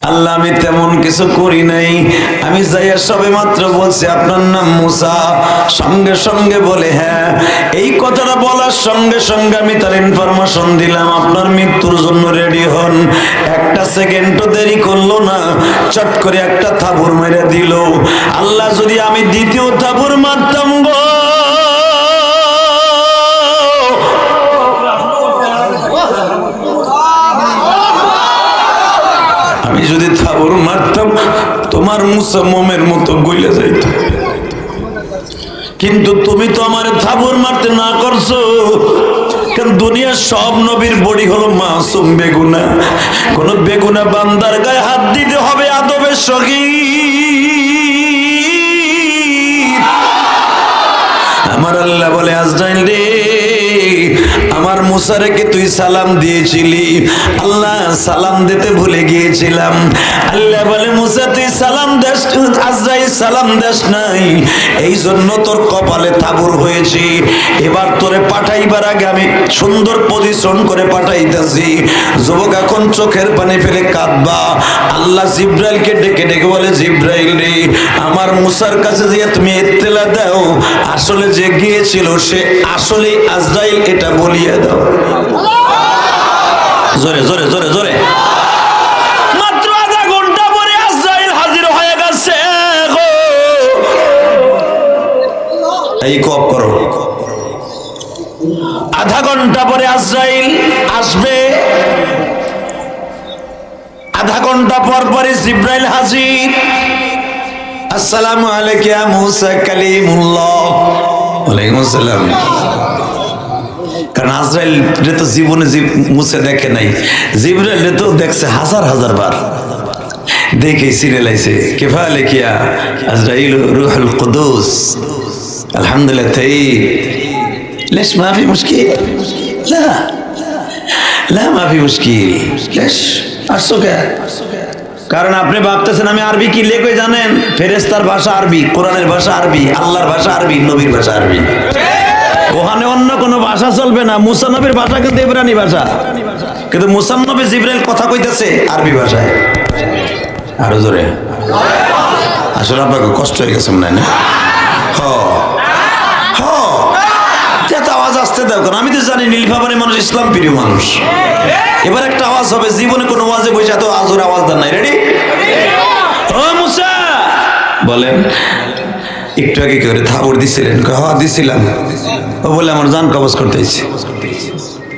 আল্লাহ আমি তেমন কিছু করি নাই, আমি যাইয়া সবে মাত্র বলছি আপনার নাম মুসা। সঙ্গে সঙ্গে বলে হ্যাঁ। এই কথাটা বলার সঙ্গে সঙ্গে আমি তার ইনফরমেশন দিলাম আপনার মৃত্যুর জন্য রেডি হন। একটা সেকেন্ডও দেরি করলো না, চট করে একটা থাবুর মেরে দিল। আল্লাহ যদি আমি দ্বিতীয় থাবুর মারতাম গো, আমি যদি থাবর মারতাম তোমার মুসা মোমের মতো গইলে যাইত, কিন্তু তুমি তো আমার থাবর মারতে না করছো। কারণ দুনিয়ার সব নবীর বডি হলো মাসুম বেগুনা, কোন বেগুনা বান্দার গায়ে হাত দিতে হবে আদবের সহিত। আমার আল্লাহ বলে আজরাইল রে, আমার মুসারেকে তুই সালাম দিয়েছিলি, আল্লাহ সালাম দিতে ভুলে গিয়েছিলাম। আল্লাহ বলে মুসা তুই সালাম দেস, আজরাইল সালাম দেস নাই, এই জন্য তোর কপালে থাবুর হয়েছি। এবার তোরে পাঠাইবার আগে আমি সুন্দর পজিশন করে পাঠাইতেছি। যুবক এখন চোখের পানি ফেলে কাঁদবা। আল্লাহ জিব্রাইলকে ডেকে ডেকে বলে জিব্রাইল রে, আমার মুসার কাছে যে তুমি ইত্তেলা দাও আসলে যে গিয়েছিল সে আসলে আজরাইল, এটা বলিয়ে দাও। জোরে জোরে জোরে জোরে। মাত্র আধা ঘন্টা পরে আজরাইল হাজির হয়ে গেছে। এই কপ করো, আধা ঘন্টা পরে আজরাইল আসবে। আধা ঘন্টা পর পরে জিব্রাইল হাজির। আসসালামু আলাইকুম ইয়া মুসা কালিমুল্লাহ। ওয়ালাইকুম আসসালাম। কারণ আজরাইল তো জীবনে মুসা দেখে নাই, জিব্রাইল তো দেখছে হাজার হাজার বার, দেখে সিরিয়ালাইছে। কিফা লিখিয়া আজরাইল রূহুল কুদুস আলহামদুলিল্লাহ তাই ليش ما في مشكلة؟ لا لا ما في مشكلة। ليش আসছো কে? কারণ আপনি ভাবতেছেন আমি আরবি কি লেখে জানেন? ফেরেশতার ভাষা আরবি, কোরআনের ভাষা আরবি, আল্লাহর ভাষা আরবি, নবীর ভাষা আরবি। ওখানে অন্য কোনো ভাষা চলবে না। মুসা নবীর ভাষা কিন্তু ইব্রানি ভাষা, কিন্তু মুসা নবী জিবরাইল কথা কইতেছে আরবি ভাষায়। আরো জোরে। আসলে আপনাকে কষ্ট হয়ে গেছে মনে হয় না? আওয়াজ আসতে দাও, কারণ আমি তো জানি নীলফামারী মানুষ ইসলাম প্রিয় মানুষ। এবার একটা আওয়াজ হবে, জীবনে কোনো ওয়াজে বসে এত আজর আওয়াজ দেন নাই। রেডি? ও মুসা বলেন, একটু আগে করে থাবর দিছিলেন? হ্যাঁ দিছিলাম। ও বলে আমার জান কবজ করতে হয়েছে।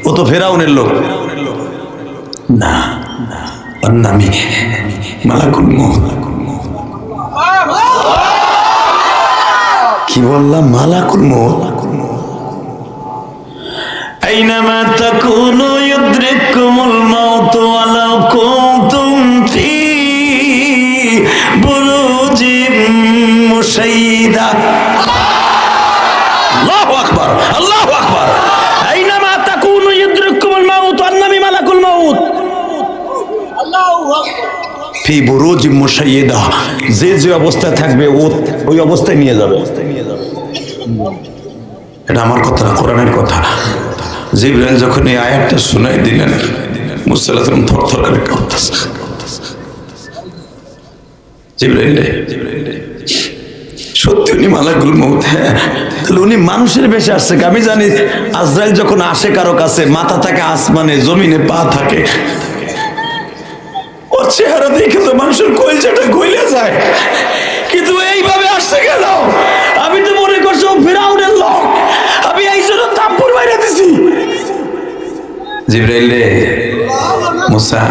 ও তো ফেরাউনের লোক না, ওর নামই মালাকুল মউত। কি বললাম? মালাকুল মউত। أينما تكونوا يدرككم الموت ولو كنتم في بروج مشيدة. الله أكبر الله أكبر. أينما تكونوا يدرككم الموت والنبي ملك الموت. الله أكبر. في بروج مشيدة, যে যে অবস্থায় থাকবে ওই অবস্থায় নিয়ে যাবে। এটা আমার কথা না, কোরআনের কথা। জিবরাইল যখন এই আয়াতটা শোনাই দিলেন, মুসা আলাইহিস সালাম থরথর করে কাঁপতেছে। জিবরাইল সত্যি উনি মালাকুল মউত? হ্যাঁ। তাহলে উনি মানুষের বেশে আসছে। আমি জানি আজরাইল যখন আসে কারো কাছে, মাথা থাকে আসমানে, জমিনে পা থাকে। ওর চেহারা দেখে তো মানুষের কলিজাটা গলে যায়, কিন্তু এইভাবে আসছে কেন? আমি তো মনে করছি ও ফিরাউনের লোক, আমি এই জন্য থাপ্পড় মাইরা দিছি। জিবরাইল রে, মুসা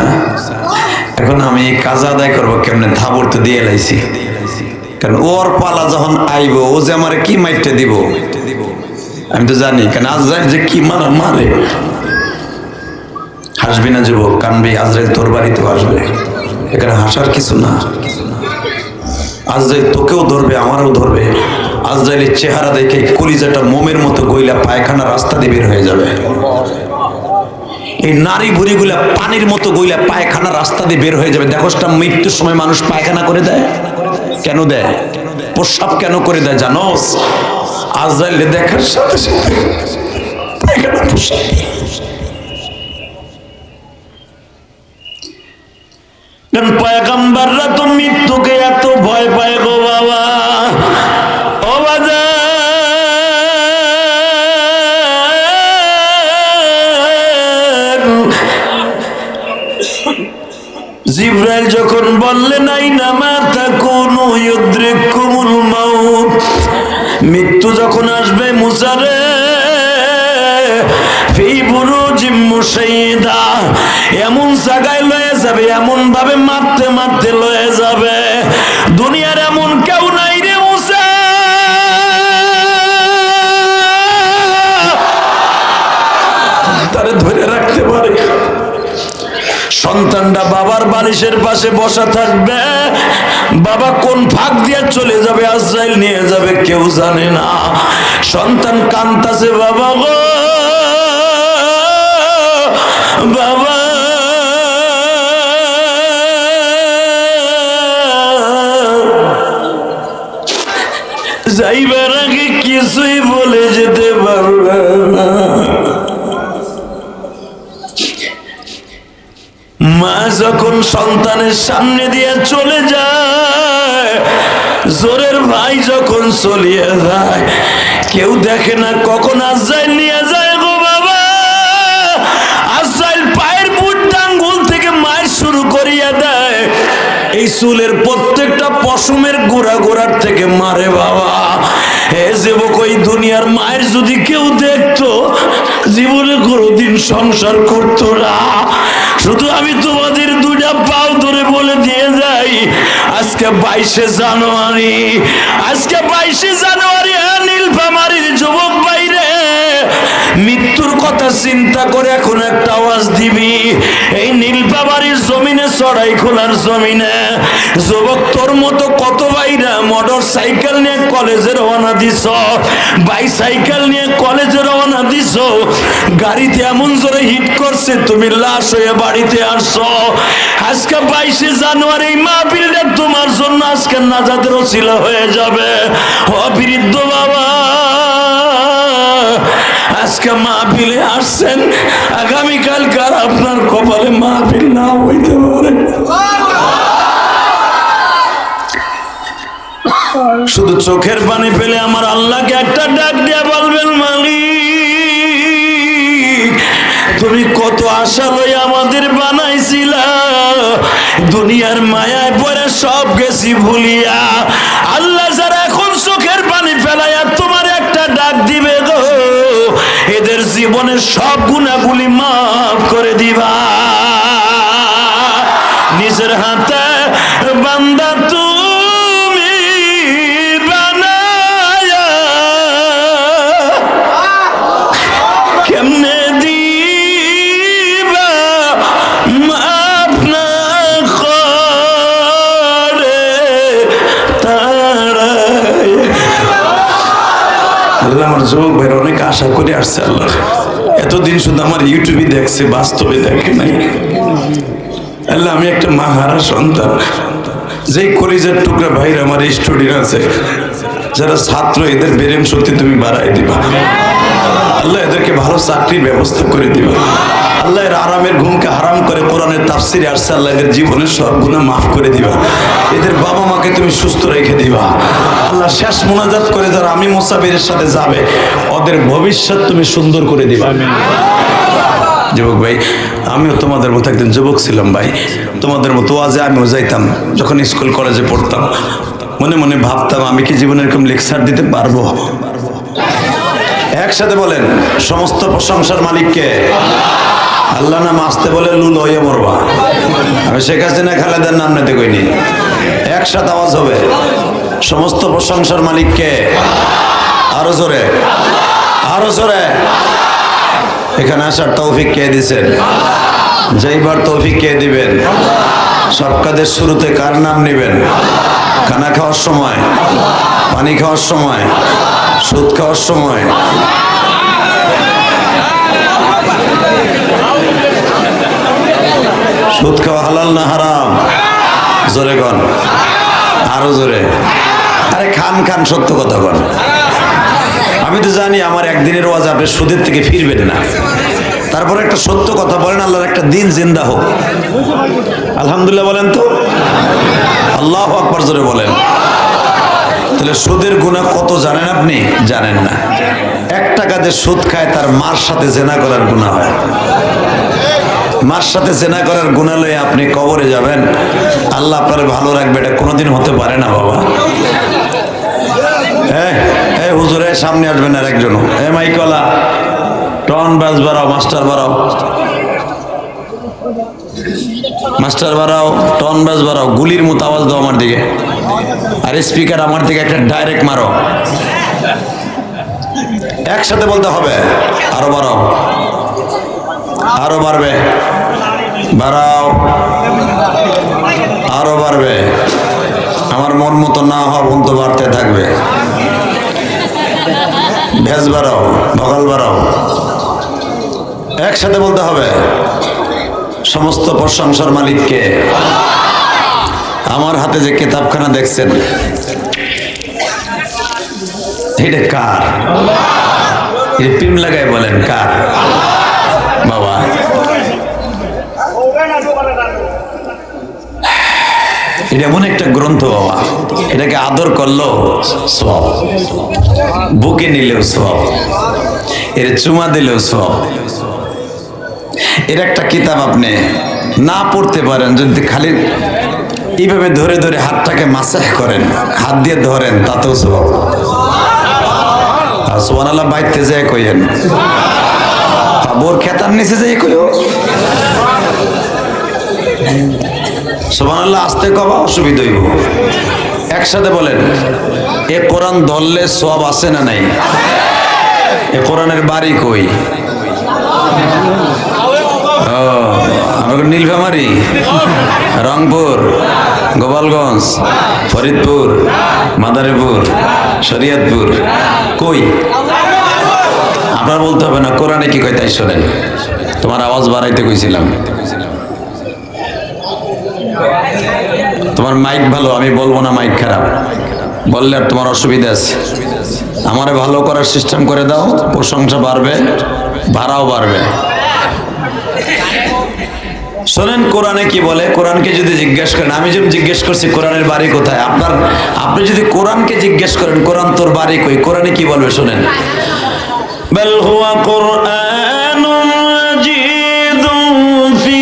এখন আমি কাজ আদায় করবো কেমনে? থাবর তো দিয়ে লাইছি, কারণ ওর পালা যখন আইব ও যে আমার কি মাইরটা দিব আমি তো জানি। কারণ আজরাইল যে কি মারা মারে। হাসবি না যুবক, কানবি। আজরাইল তোর বাড়িতেও আসবে, এখানে হাসার কিছু না। আজরাইল তোকেও ধরবে, আমারও ধরবে। আজরাইলের চেহারা দেখে কলিজাটা মোমের মতো গইলা পায়খানা রাস্তা দিয়ে বের হয়ে যাবে। এই নারী ভুড়িগুলা পানির মতো গইলা পায়খানা রাস্তা দিয়ে বের হয়ে যাবে। দেখোসটা মৃত্যুর সময় মানুষ পায়খানা করে দেয় কেন? দেয় প্রস্রাব কেন করে দেয় জানোস? আজরাইল দেখার সাথে সাথে পায়খানা প্রস্রাব। পয়গম্বররা তো মৃত্যুকে এত ভয় পায় গো বাবা। ও বাজার, জিবরাইল যখন বললেন আইনা মা তাকুনু ইউদরিকুমুল মাউত, মৃত্যু যখন আসবে মুসা রে ফি বুরুজিম মুশাইয়্যিদা, এমন জায়গায় লয়ে যাবে, এমন ভাবে মারতে মারতে লয়ে যাবে, দুনিয়ার এমন কেউ নাই রে মুসা। তারে ধরে রাখতে পারে। সন্তানটা বাবার বালিশের পাশে বসা থাকবে, বাবা কোন ফাঁক দিয়ে চলে যাবে, আজরাইল নিয়ে যাবে কেউ জানে না। সন্তান কাঁদতাছে, বাবা গো বাবা, যাইবার আগে কিছুই বলে যেতে পারবে না। মা যখন সন্তানের সামনে দিয়ে চলে যায়, জোরের ভাই যখন চলিয়ে যায়, কেউ দেখে না কখন আজরাইল নিয়ে যায় গো বাবা। আজরাইল পায়ের বুট আঙ্গুল থেকে মায়ের শুরু করিয়া দেয়, এই চুলের প্রত্যেকটা পশমের গোড়া গোড়ার থেকে মারে বাবা। হে যুবক, ওই দুনিয়ার মায়ের যদি কেউ দেখতো, জীবনে কোনোদিন সংসার করতো না। শুধু আমি তোমাদের দুটা পাও ধরে বলে দিয়ে যাই, আজকে 22শে জানুয়ারি, আজকে 22শে জানুয়ারি, নীলফামারীর যুবক বাইরে মৃত্যুর কথা চিন্তা করে এখন একটা আওয়াজ দিবি। এই নীলফামারীর জমিনে, চড়াই খোলার জমিনে যুবক তোর মতো কত ভাইরা মোটর সাইকেল নিয়ে কলেজে রওনা দিছ, বাইসাইকেল নিয়ে কলেজে রওনা দিছ, গাড়িতে এমন জোরে হিট করছে তুমি লাশ হয়ে বাড়িতে আসছো। আজকে 22শে জানুয়ারি এই মাহফিলটা তোমার জন্য আজকে নাজাতের ওসিলা হয়ে যাবে। ও বৃদ্ধ বাবা, আজকে মাহফিলে আসছেন, আগামীকাল কার আপনার কপালে মাহফিল না হইতে পারে। শুধু চোখের পানি পেলে আমার আল্লাহকে একটা ডাক দিয়ে বলবেন, মালিক তুমি কত আশা লই আমাদের বানাইছিলা, দুনিয়ার মায়ায় পড়ে সব গেছি ভুলিয়া। আল্লাহ যারা এখন চোখের পানি ফেলাইয়া তোমার একটা ডাক দিবে গো, এদের জীবনের সব গুনাহগুলি মাফ করে দিবা। নিজের হাতে বান্দা তুমি বানায়া কেমনে দিবা মাফ না করে তারাই। আল্লাহ আমার যুবক ভাইয়ের অনেক আশা করে আসছে। আল্লাহ এতদিন শুধু আমার ইউটিউবে দেখছে, বাস্তবে দেখে নাই। আল্লাহ আমি একটা মাহারা সন্তান, যেই কলিজার টুকরা ভাইরা আমার স্টুডেন্ট আছে, যারা ছাত্র, এদের ব্রেন শক্তি তুমি বাড়াই দিবা। আল্লাহ এদেরকে ভালো চাকরির ব্যবস্থা করে দিবা। আল্লাহ এর আরামের ঘুমকে হারাম করে কোরআনের তাফসিরে আসছে, আল্লাহ এদের জীবনের সব গুনাহ মাফ করে দিবা। এদের বাবা মাকে তুমি সুস্থ রেখে দিবা। আল্লাহ শেষ মোনাজাত করে যারা আমি মুসাফিরের সাথে যাবে, ওদের ভবিষ্যৎ তুমি সুন্দর করে দিবা। যুবক ভাই, আমিও তোমাদের মতো একদিন যুবক ছিলাম ভাই, তোমাদের মতো ওয়াজে আমিও যাইতাম। যখন স্কুল কলেজে পড়তাম, মনে মনে ভাবতাম আমি কি জীবনে এরকম লেকচার দিতে পারবো। একসাথে বলেন, সমস্ত প্রশংসার মালিককে। আল্লাহ নাম আসতে বলে লুল হয়ে মরবা। আমি শেখ হাসিনা খালেদার নাম নিতে কইনি, একসাথে আওয়াজ হবে, সমস্ত প্রশংসার মালিককে। আরো জোরে, আরো জোরে। এখানে আসার তৌফিক কে দিছেন? যাইবার তৌফিক কে দিবেন? সব কাজের শুরুতে কার নাম নেবেন? খানা খাওয়ার সময়, পানি খাওয়ার সময়, সুদ খাওয়ার সময়। সুদ খাওয়া হালাল না হারাম? জোরে কন, আরো জোরে। আরে খান খান, সত্য কথা কন। আমি তো জানি আমার একদিনের ওয়াজ আপনি সুদের থেকে ফিরবেন না, তারপর একটা সত্য কথা বলেন, আল্লাহর একটা দিন জিন্দা হোক। আলহামদুলিল্লাহ বলেন তো, আল্লাহু আকবার জোরে বলেন। তাহলে সুদের গুনাহ কত জানেন আপনি? জানেন না। 1 টাকা যে সুদ খায় তার মার সাথে জেনা করার গুনাহ হয়। মার সাথে জেনা করার গুনাহ লয়ে আপনি কবরে যাবেন, আল্লাহ আপনার ভালো রাখবে, এটা কোনোদিন হতে পারে না বাবা। হ্যাঁ হুজুরের সামনে আসবেন আর একজন, মাইকলা টন বাজ বাড়াও, মাস্টার বাড়াও, মাস্টার বাড়াও, টন বাজ বাড়াও, গুলির মতো আওয়াজ দাও আমার দিকে, আর স্পিকার আমার দিকে একটা ডাইরেক্ট মারো। একসাথে বলতে হবে, আরো বাড়াও, আরো বাড়বে, বাড়াও, আরো বাড়বে। আমার মন মতো না হওয়া পর্যন্ত বাড়তে থাকবে। ভেজ বাড়াও, ভকাল বাড়াও, একসাথে বলতে হবে। সমস্ত প্রশংসার মালিককে। আমার হাতে যে কিতাবখানা দেখছেন, এটা কার? এটা পিম লাগাই বলেন কার? বাবা, এটা এমন একটা গ্রন্থ বাবা, এটাকে আদর করলো সওয়াব, বুকে নিলেও সওয়াব, এর চুমা দিলেও সওয়াব। এর একটা কিতাব আপনি না পড়তে পারেন, যদি খালি এইভাবে ধরে ধরে হাতটাকে মাসাজ করেন, হাত দিয়ে ধরেন, তাতেও সওয়াব। সুবহানাল্লাহ বাইতে যায় কইেন, বোর খেতার নিচে যাই কইও সুবহানাল্লাহ, আস্তে কবা, অসুবিধা হইব। একসাথে বলেন, এ কোরআন ধরলে সওয়াব আছে না নাই? এ কোরআনের বাড়ি কই? নীলফামারী, রংপুর, গোপালগঞ্জ, ফরিদপুর, মাদারীপুর, শরীয়তপুর, কই? আপনার বলতে হবে না, কোরআনে কি কয় তাই শোনেন। তোমার আওয়াজ বাড়াইতে কইছিলাম। তোমার মাইক ভালো, আমি বলবো না মাইক খারাপ, বললে আর তোমার অসুবিধা আছে। আমারে ভালো করার সিস্টেম করে দাও, প্রশংসা বাড়বে, ভাড়াও বাড়বে। শোনেন কোরআনে কি বলে। কোরআনকে যদি জিজ্ঞেস করেন, আমি যেমন জিজ্ঞেস করছি কোরআনের বাড়ি কোথায়, আপনি যদি কোরআনকে জিজ্ঞেস করেন কোরআন তোর বাড়ি কই, কোরআনে কি বলবে শোনেন। বাল হুয়া কুরআনুম মাজিদুম ফি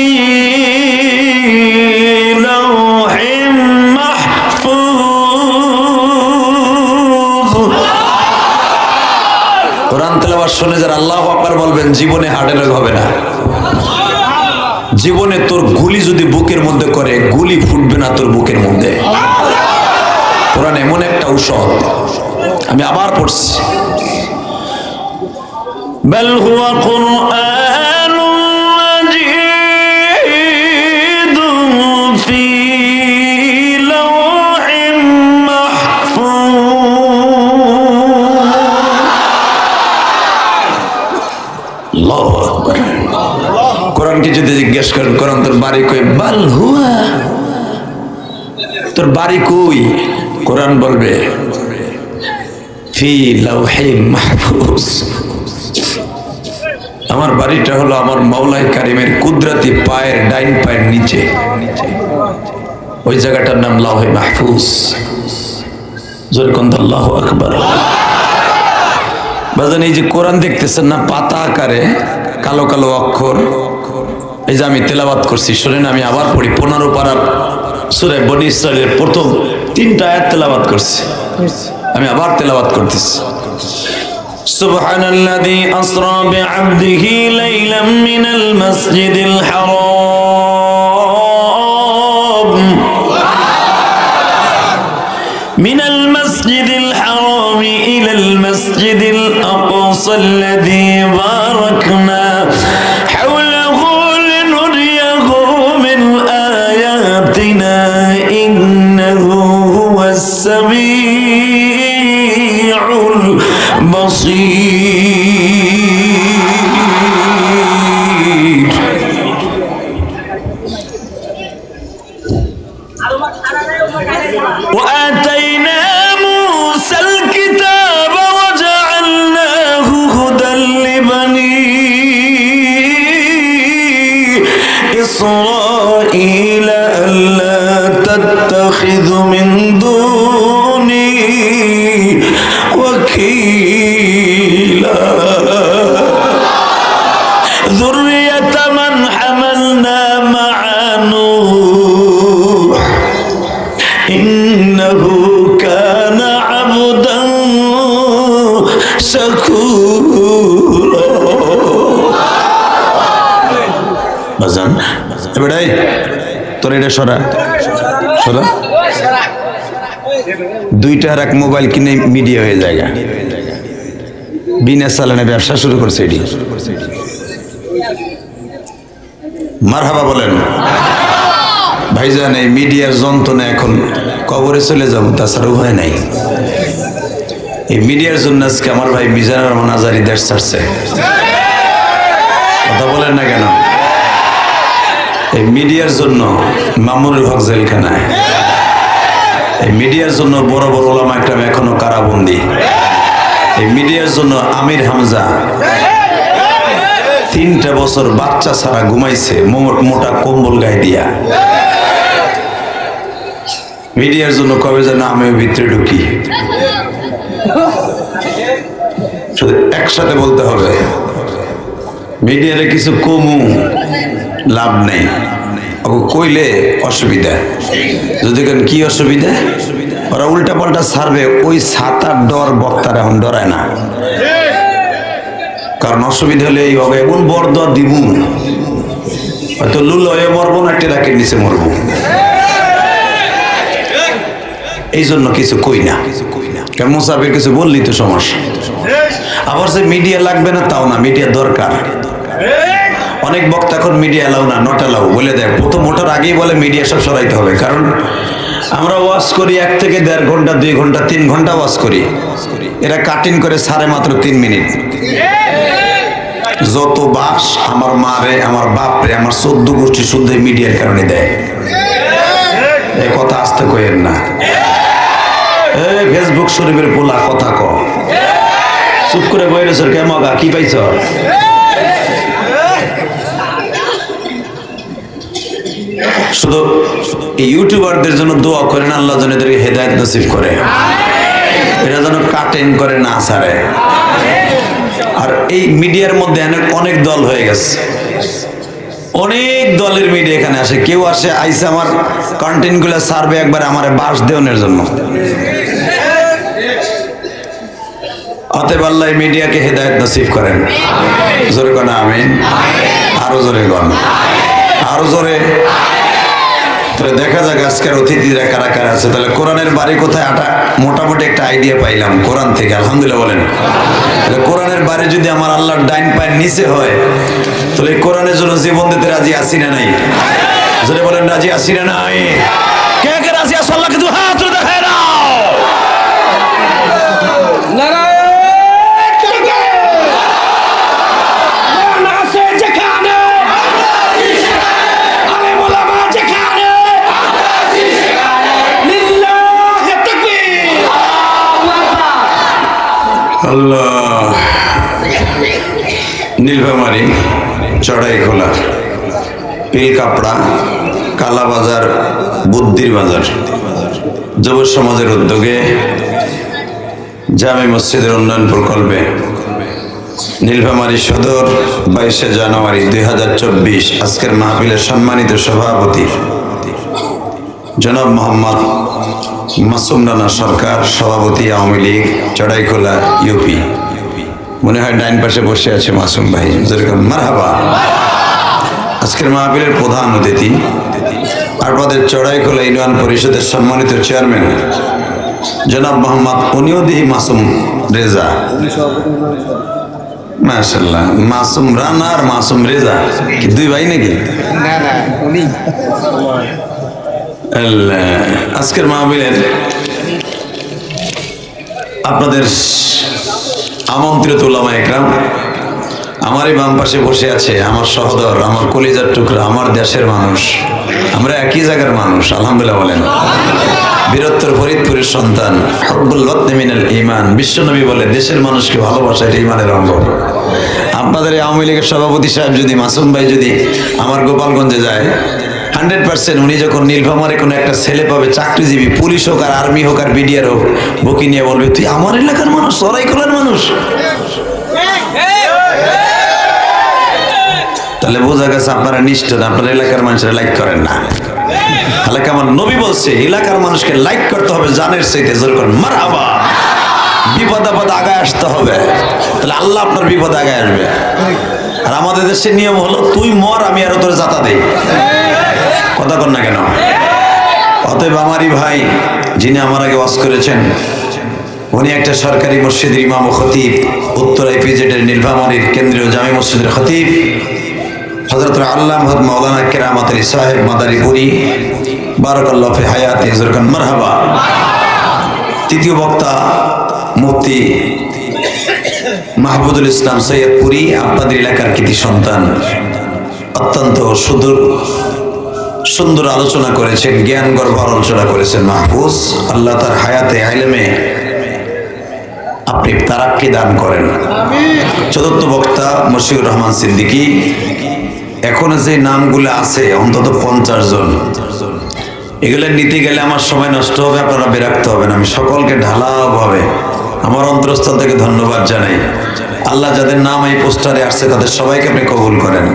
লাওহিম মাহফুজ। কোরআন তেলাওয়াত শুনে যারা আল্লাহু আকবার বলবেন, জীবনে হার্ট অ্যাটাক হবে না। জীবনে তোর গুলি যদি বুকের মধ্যে করে, গুলি ফুটবে না তোর বুকের মধ্যে। কোরআন এমন একটা ঔষধ। আমি আবার পড়ছি, বাল হুয়া কুরআনুম মাজিদুম ফি লাওহিম মাহফুজ। আল্লাহু আকবার। কোরআনকে যদি জিজ্ঞেস করেন কোরআন তোর বাড়ি কই, বাল হুয়া, তোর বাড়ি কই, কোরআন বলবে ফি লাওহিম মাহফুজ। আমার বাড়িটা হলো আমার মাওলাই কারিমের কুদরতি পায়ের, ডাইন পায়ের নিচে, ওই জায়গাটার নাম লাওহে মাহফুজ। জোরে কোন আল্লাহু আকবার। বাজান এই যে কোরআন দেখতেছেন না, পাতা আকারে কালো কালো অক্ষর, এই যে আমি তেলাওয়াত করছি, শুনেন আমি আবার পড়ি। 15 পারার সূরা বনী ইসরাঈলের প্রথম 3টা আয়াত তেলাওয়াত করছি, আমি আবার তেলাওয়াত করতেছি। সুবহানাল্লাযী আসরা বিআবদিহি লাইলাম মিনাল মাসজিদিল হারাম মিনাল মাসজিদিল হারাম ইলাল মাসজিদিল আকসা আল্লাযী বারাকনা হাওলাহু লিনুরিয়াহু মিন আয়াতিনা ইন্নাহু হুয়াস সামিউল বাসীর। وآتينا موسى الكتاب وجعلناه هدى لبني إسرائيل আত্তাখিযু মিন দুনি ওয়াকিলা যুররিয়াতা মান হামালনা মা'a নূহ ইন্নাহু কানা আবদান শাকুরা। বাজান এবারে তোর এটা সরা সরা দুইটা আর এক মোবাইল কিনে মিডিয়া হয়ে যায়, বিনা চালানে ব্যবসা শুরু করছে। এটি মারহাবা বলেন ভাইজান। এই মিডিয়ার যন্ত্রণা এখন কবরে চলে যাবো, তাছাড়া উপায় নাই। এই মিডিয়ার জন্য আজকে আমার ভাই মিজানুর রহমান আজারি দেশ ছাড়ছে। কথা বলেন না কেন? এই মিডিয়ার জন্য মামুনুল হক জেলখানায়, এই মিডিয়ার জন্য বড় বড় ওলামা একরাম এখনো কারাবন্দী, এই মিডিয়ার জন্য আমির হামজা 3টা বছর বাচ্চা ছাড়া ঘুমাইছে মোটা কম্বল গায়ে দিয়া। মিডিয়ার জন্য কবে যেন আমিও ভিতরে ঢুকি। শুধু একসাথে বলতে হবে, মিডিয়ারে কিছু কমু লাভ নেই, কইলে অসুবিধা। যদি কি অসুবিধা, ওরা উল্টা পাল্টা ছাড়বে, ওই ছাতার ডর বক্তার এখন ডরায় না। কারণ অসুবিধা হলে এই হবে, এমন বড় দর দিব, হয়তো লুল হয়ে মরবো না টেরাকের নিচে মরবো। এই জন্য কিছু কই না, কারণ মুসাফির কিছু বললি তো সমস্যা। আবার সে মিডিয়া লাগবে না তাও না, মিডিয়া দরকার। অনেক বক্তা এখন মিডিয়া এলাও না, নট এলাও বলে দেয়। প্রথম ওঠার আগেই বলে মিডিয়া সব সরাইতে হবে। কারণ আমরা ওয়াজ করি 1 থেকে 1.5 ঘন্টা, 2 ঘন্টা, 3 ঘন্টা ওয়াজ করি, এরা কাটিং করে সাড়ে মাত্র 3 মিনিট। যত বাস আমার মারে, আমার বাপরে, আমার 14 গোষ্ঠী শুদ্ধ মিডিয়ার কারণে দেয়। এই কথা আসতে কইেন না। ফেসবুক শরীফের পোলা কথা ক, চুপ করে বই রেছর কে মগা কি পাইছ? শুধু এই ইউটিউবারদের জন্য দোয়া করেন, আল্লাহ যেন এদেরকে হেদায়েত নসিব করে, এরা যেন কাটেন করে না ছাড়ে। আর এই মিডিয়ার মধ্যে অনেক দল হয়ে গেছে, অনেক দলের মিডিয়া এখানে আসে। কেউ আসে আইসে আমার কন্টেন্ট গুলা সার্ভে একবার আমার বাস দেওয়ার জন্য। অতএব আল্লাহ মিডিয়াকে হেদায়েত নসিব করেন। জোরে কোন আমিন, আরো জোরে কোন, আরো জোরে। তাহলে দেখা যাক আজকের অতিথিরা কারা কারা আছে। তাহলে কোরআনের বাড়ি কোথায় মোটামুটি একটা আইডিয়া পাইলাম কোরআন থেকে, আলহামদুলিল্লাহ বলেন। তাহলে কোরআনের বাড়ি যদি আমার আল্লাহর ডাইন পায়ের নিচে হয়, তাহলে কোরআনের জন্য জীবন দিতে রাজি আছি না নাই? যদি বলেন রাজি আছি না নাই? কে কে রাজি আছো? আল্লাহকে দু হাত তুলে দেখায় নাও। আল্লাহ। নীলফামারী, চড়াইখোলা, পিলকাপড়া, কালাবাজার, বুদ্ধির বাজার যুব সমাজের উদ্যোগে জামে মসজিদের উন্নয়ন প্রকল্পে নীলফামারী সদর 22শে জানুয়ারি 2024 আজকের মাহফিলের সম্মানিত সভাপতি জনাব মোহাম্মদ মাসুম রানা সরকার, সভাপতি আওয়ামী লীগ চড়াইখোলা ইউপি। মনে হয় ডাইন পাশে বসে আছে মাসুম ভাই, যেরকম মারহাবা। আজকের মাহফিলের প্রধান অতিথি আপনাদের চড়াইখোলা ইউনিয়ন পরিষদের সম্মানিত চেয়ারম্যান জনাব মোহাম্মদ উনিউদ্দিন মাসুম রেজা। মাশাআল্লাহ, মাসুম রানা আর মাসুম রেজা কি দুই ভাই নাকি? না না, উনি। আজকের মাহফিলের আপনাদের আমন্ত্রিত উলামা একরাম, আমারই বাম পাশে বসে আছে আমার সহোদর, আমার কলিজার টুকরা, আমার দেশের মানুষ, আমরা একই জায়গার মানুষ, আলহামদুলিল্লাহ বলেন। বীরত্তর ফরিদপুরের সন্তান, হুব্বুল ওয়াতনি মিনাল ঈমান। বিশ্বনবী বলে দেশের মানুষকে ভালোবাসা এটা ঈমানের অঙ্গ। আপনাদের আওয়ামী লীগের সভাপতি সাহেব যদি, মাসুম ভাই যদি আমার গোপালগঞ্জে যায়, 100% উনি যখন নীলফামারে কোনো একটা ছেলে পাবে, চাকরিজীবী, পুলিশ হোক আর আর্মি হোক আর বিডিআর হোক, বুকি নিয়ে বলবে তুই আমার এলাকার মানুষ, সরাইকুলার মানুষ। তাহলে বোঝা গেছে আপনারা নিষ্ঠ না, আপনার এলাকার মানুষেরা লাইক করেন না। এলাকা আমার নবী বলছে এলাকার মানুষকে লাইক করতে হবে জানের চাইতে, যেরকম মারহাবা। বিপদ আপদ আগায় আসতে হবে, তাহলে আল্লাহ আপনার বিপদ আগায় আসবে। আর আমাদের দেশের নিয়ম হলো তুই মর আমি আরো তোর জাতা দেই, কথা কর না কেন? অতএব আমারই ভাই যিনি আমার আগে ওয়াজ করেছেন, উনি একটা সরকারি মসজিদের ইমাম ও খতিব, উত্তর ইপিজেডের নীলফামারীর কেন্দ্রীয় জামে মসজিদের খতিব হযরত আল্লামা মাওলানা কেরামত আলী সাহেব মাদারীপুরি, বারাকাল্লাহু ফি হায়াতি, যুরকান মারহাবা। তৃতীয় বক্তা মুফতি মাহবুবুল ইসলাম সৈয়দপুরি, আপনাদের এলাকার কৃতি সন্তান, অত্যন্ত সুন্দর আলোচনা করেছেন, জ্ঞান গর্ভ আলোচনা করেছেন মাহফুজ। আল্লাহ তার হায়াতে ইলমে আপনি তারাক্কি দান করেন। চতুর্থ বক্তা মশিউর রহমান সিদ্দিকী, এখন যে নামগুলো আছে অন্তত 50 জন, এগুলো নিতে গেলে আমার সময় নষ্ট হবে, আপনারা বিরক্ত হবেন। আমি সকলকে ঢালাওভাবে আমার অন্তরস্থল থেকে ধন্যবাদ জানাই। আল্লাহ যাদের নাম এই পোস্টারে আসছে তাদের সবাইকে আপনি কবুল করেন।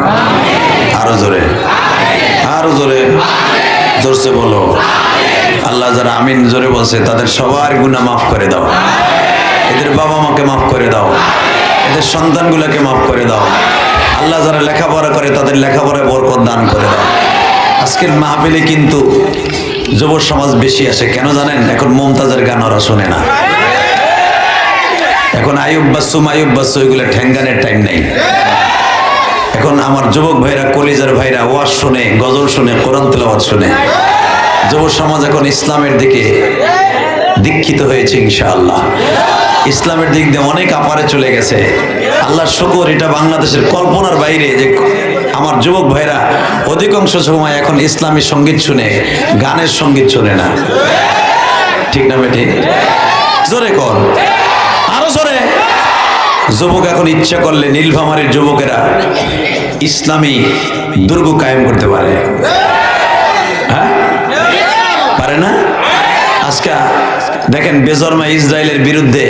আরো জোরে, আরো জোরে, জোরসে বলো। আল্লাহ যারা আমিন জোরে বলছে তাদের সবার গুনাহ মাফ করে দাও, এদের বাবা মাকে মাফ করে দাও, এদের সন্তানগুলোকে মাফ করে দাও। আল্লাহ যারা লেখাপড়া করে তাদের লেখাপড়ায় বরকত দান করে দাও। আজকের মাহফিলে কিন্তু যুব সমাজ বেশি আসে, কেন জানেন? এখন মুমতাজের গান ওরা শোনে না, এখন আয়ুব বাসু মায়ুব বাসু এগুলো ঠ্যাঙ্গানের টাইম নেই। এখন আমার যুবক ভাইরা, কলিজার ভাইরা ওয়াজ শুনে, গজল শুনে, কোরআন তেলাওয়াত শুনে। যুব সমাজ এখন ইসলামের দিকে দীক্ষিত হয়েছে ইনশাআল্লাহ। ইসলামের দিক দিয়ে অনেক আপারে চলে গেছে। আল্লাহর শুকর, এটা বাংলাদেশের কল্পনার বাইরে যে আমার যুবক ভাইরা অধিকাংশ সময় এখন ইসলামী সঙ্গীত শুনে, গানের সঙ্গীত শুনে না। ঠিক না বেঠিক? জোরে কর, আরো জোরে। যুবক এখন ইচ্ছা করলে নীলফামারীর যুবকেরা ইসলামী দুর্গ কায়েম করতে পারে, হ্যাঁ পারে না? আজকে দেখেন বেজরমা ইসরায়েলের বিরুদ্ধে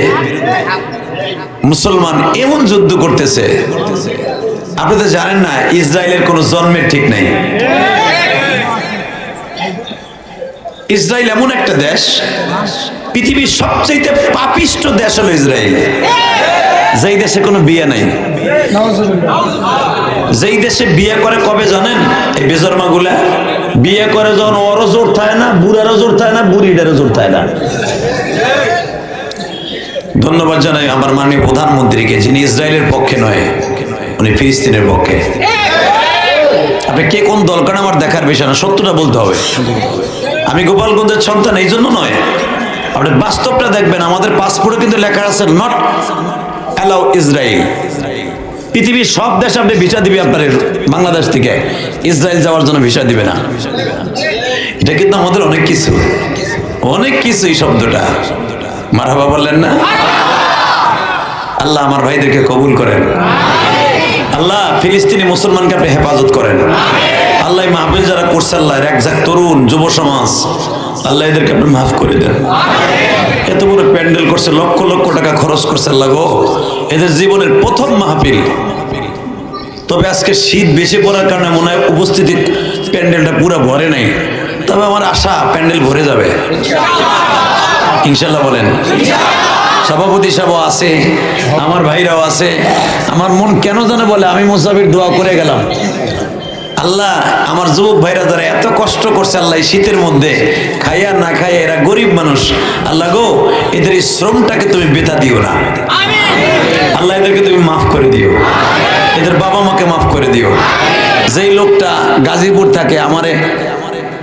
মুসলমান এমন যুদ্ধ করতেছে, আপনি তো জানেন না ইসরায়েলের কোনো জন্মের ঠিক নাই। ইসরায়েল এমন একটা দেশ, পৃথিবীর সবচেয়ে পাপিষ্ট দেশ হলো ইসরায়েল। যেই দেশে কোনো বিয়ে নাই, যেই দেশে বিয়ে করে কবে জানেন? এই বেজরমা গুলা বিয়ে করে যখন ওরও জোর থাকে না, বুড়ারও জোর থাকে না, বুড়িটারও জোর থাকে না। ধন্যবাদ জানাই আমার মাননীয় প্রধানমন্ত্রীকে, যিনি ইসরায়েলের পক্ষে নয়, উনি ফিলিস্তিনের পক্ষে। আপনি কে কোন দলকার আমার দেখার বিষয় না, সত্যটা বলতে হবে। আমি গোপালগঞ্জের সন্তান এই জন্য নয়, আপনি বাস্তবটা দেখবেন। আমাদের পাসপোর্টে কিন্তু লেখা আছে নট অ্যালাউ ইসরায়েল। পৃথিবীর সব দেশ আপনি ভিসা দিবে, আপনার বাংলাদেশ থেকে ইসরায়েল যাওয়ার জন্য ভিসা দিবে না। এটা কিন্তু আমাদের অনেক কিছু, অনেক কিছু। এই শব্দটা মারহাবা বললেন না? আল্লাহ আমার ভাইদেরকে কবুল করেন। আল্লাহ ফিলিস্তিনি মুসলমানকে আপনি হেফাজত করেন। আল্লাহ মাহফিল যারা করছে, আল্লাহ একজাক তরুণ যুব সমাজ, আল্লাহ এদেরকে আপনি মাফ করে দেন। এত বড় প্যান্ডেল করছে, লক্ষ লক্ষ টাকা খরচ করছে, আল্লাহ গো, এদের জীবনের প্রথম মাহফিল। তবে আজকে শীত বেশি পড়ার কারণে মনে হয় উপস্থিতি প্যান্ডেলটা পুরো ভরে নাই। তবে আমার আশা প্যান্ডেল ভরে যাবে ইনশাল্লাহ। বলেন সভাপতি সাহেব আছে, আমার ভাইরাও আছে। আমার মন কেন জানে বলে আমি মুসাফির দোয়া করে গেলাম, আল্লাহ আমার যুবক ভাইরা যারা এত কষ্ট করছে, আল্লাহ শীতের মধ্যে খাইয়া না খাইয়া, এরা গরিব মানুষ, আল্লাহ গো এদের এই শ্রমটাকে তুমি বেতা দিও না। আল্লাহ এদেরকে তুমি মাফ করে দিও, এদের বাবা মাকে মাফ করে দিও। যেই লোকটা গাজীপুর থাকে আমারে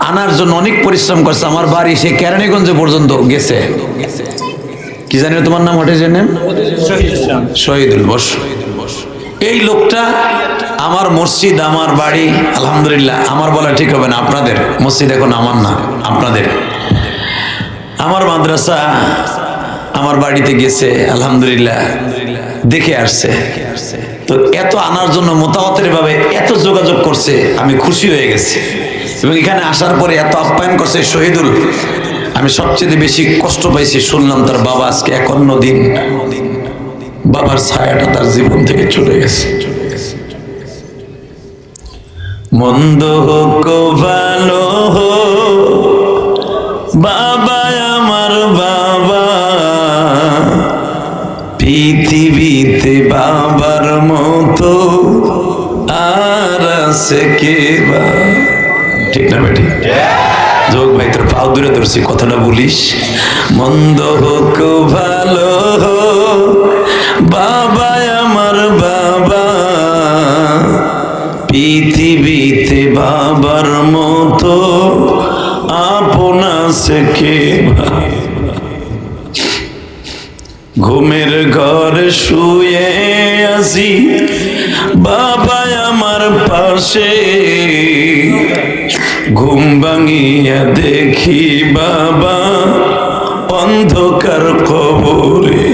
আনার জন্য অনেক পরিশ্রম করছে, আমার বাড়ি সে কেরানীগঞ্জ পর্যন্ত গেছে। কি জানি তোমার নাম? হটে জানেন? শহীদুল বস। এই লোকটা আমার মসজিদ, আমার বাড়ি, আলহামদুলিল্লাহ আমার বলা ঠিক হবে না, আপনাদের মসজিদ এখন আমার না, আপনাদের। আমার মাদ্রাসা আমার বাড়িতে গেছে, আলহামদুলিল্লাহ দেখে আসছে। তো এত আনার জন্য মোতাবাতের ভাবে এত যোগাযোগ করছে, আমি খুশি হয়ে গেছি। এবং এখানে আসার পরে এত আপ্যায়ন করছে শহীদুল, আমি সবচেয়ে বেশি কষ্ট পাইছি শুনলাম তার বাবা আজকে 51 দিন বাবার ছায়াটা তার জীবন থেকে চলে গেছে। মন্দ হোক ভালো বাবা আমার বাবা, পৃথিবীতে বাবার মতো আর আছে কে বা? ঠিক না বেটি? যোগ ভাই তোর পাও দূরে ধরছি, কথাটা বলিস। মন্দ হোক ভালো বাবা আমার বাবা, পৃথিবীতে বাবার মতো আপন আছে কে বা? ঘুমের ঘরে শুয়ে আছি বাবা আমার পাশে, ঘুম ভাঙিয়া দেখি বাবা অন্ধকার কবরে।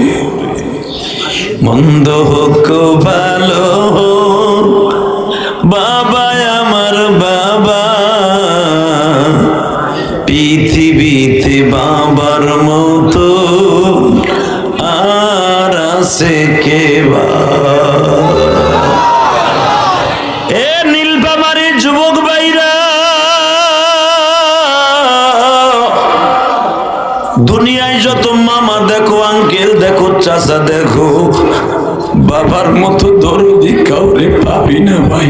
মন্দ হোক ভালো বাবা আমার বাবা, পৃথিবীতে বাবার মতো আর আছে কে বা? এ নীলফামারী যুবক ভাইরা, দুনিয়ায় যত মামা দেখো, আঙ্কেল দেখো, চাচা দেখো, বাবার মতো দরদি কাউরে পাবি না ভাই।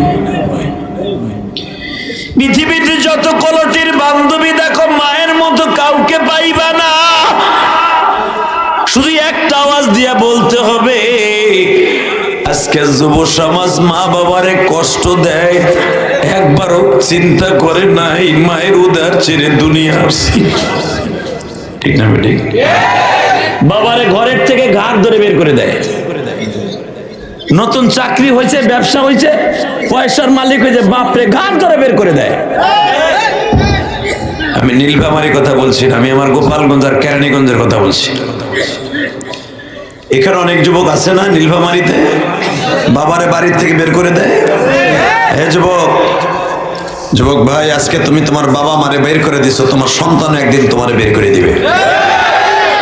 পৃথিবীতে যত কলটির বান্ধবী দেখো, মায়ের মতো কাউকে পাইবা না। শুধু একটা আওয়াজ দিয়া বলতে হবে, আজকে যুব সমাজ মা বাবারে কষ্ট দেয়, একবারও চিন্তা করে নাই মায়ের উদার ছেড়ে দুনিয়া আসছি। ঠিক না বেটি? বাবারে ঘরের থেকে ঘাট ধরে বের করে দেয়। নতুন চাকরি হয়েছে, ব্যবসা হয়েছে, পয়সার মালিক হয়েছে, বাপরে ঘাট ধরে বের করে দেয়। আমি নীলফামারীর কথা বলছি না, আমি আমার গোপালগঞ্জ আর কেরানীগঞ্জের কথা বলছি। এখানে অনেক যুবক আছে না নীলফামারীতে, বাবারে বাড়ির থেকে বের করে দেয়। হে যুবক, যুবক ভাই, আজকে তুমি তোমার বাবা মারে বের করে দিছো, তোমার সন্তান একদিন তোমারে বের করে দিবে।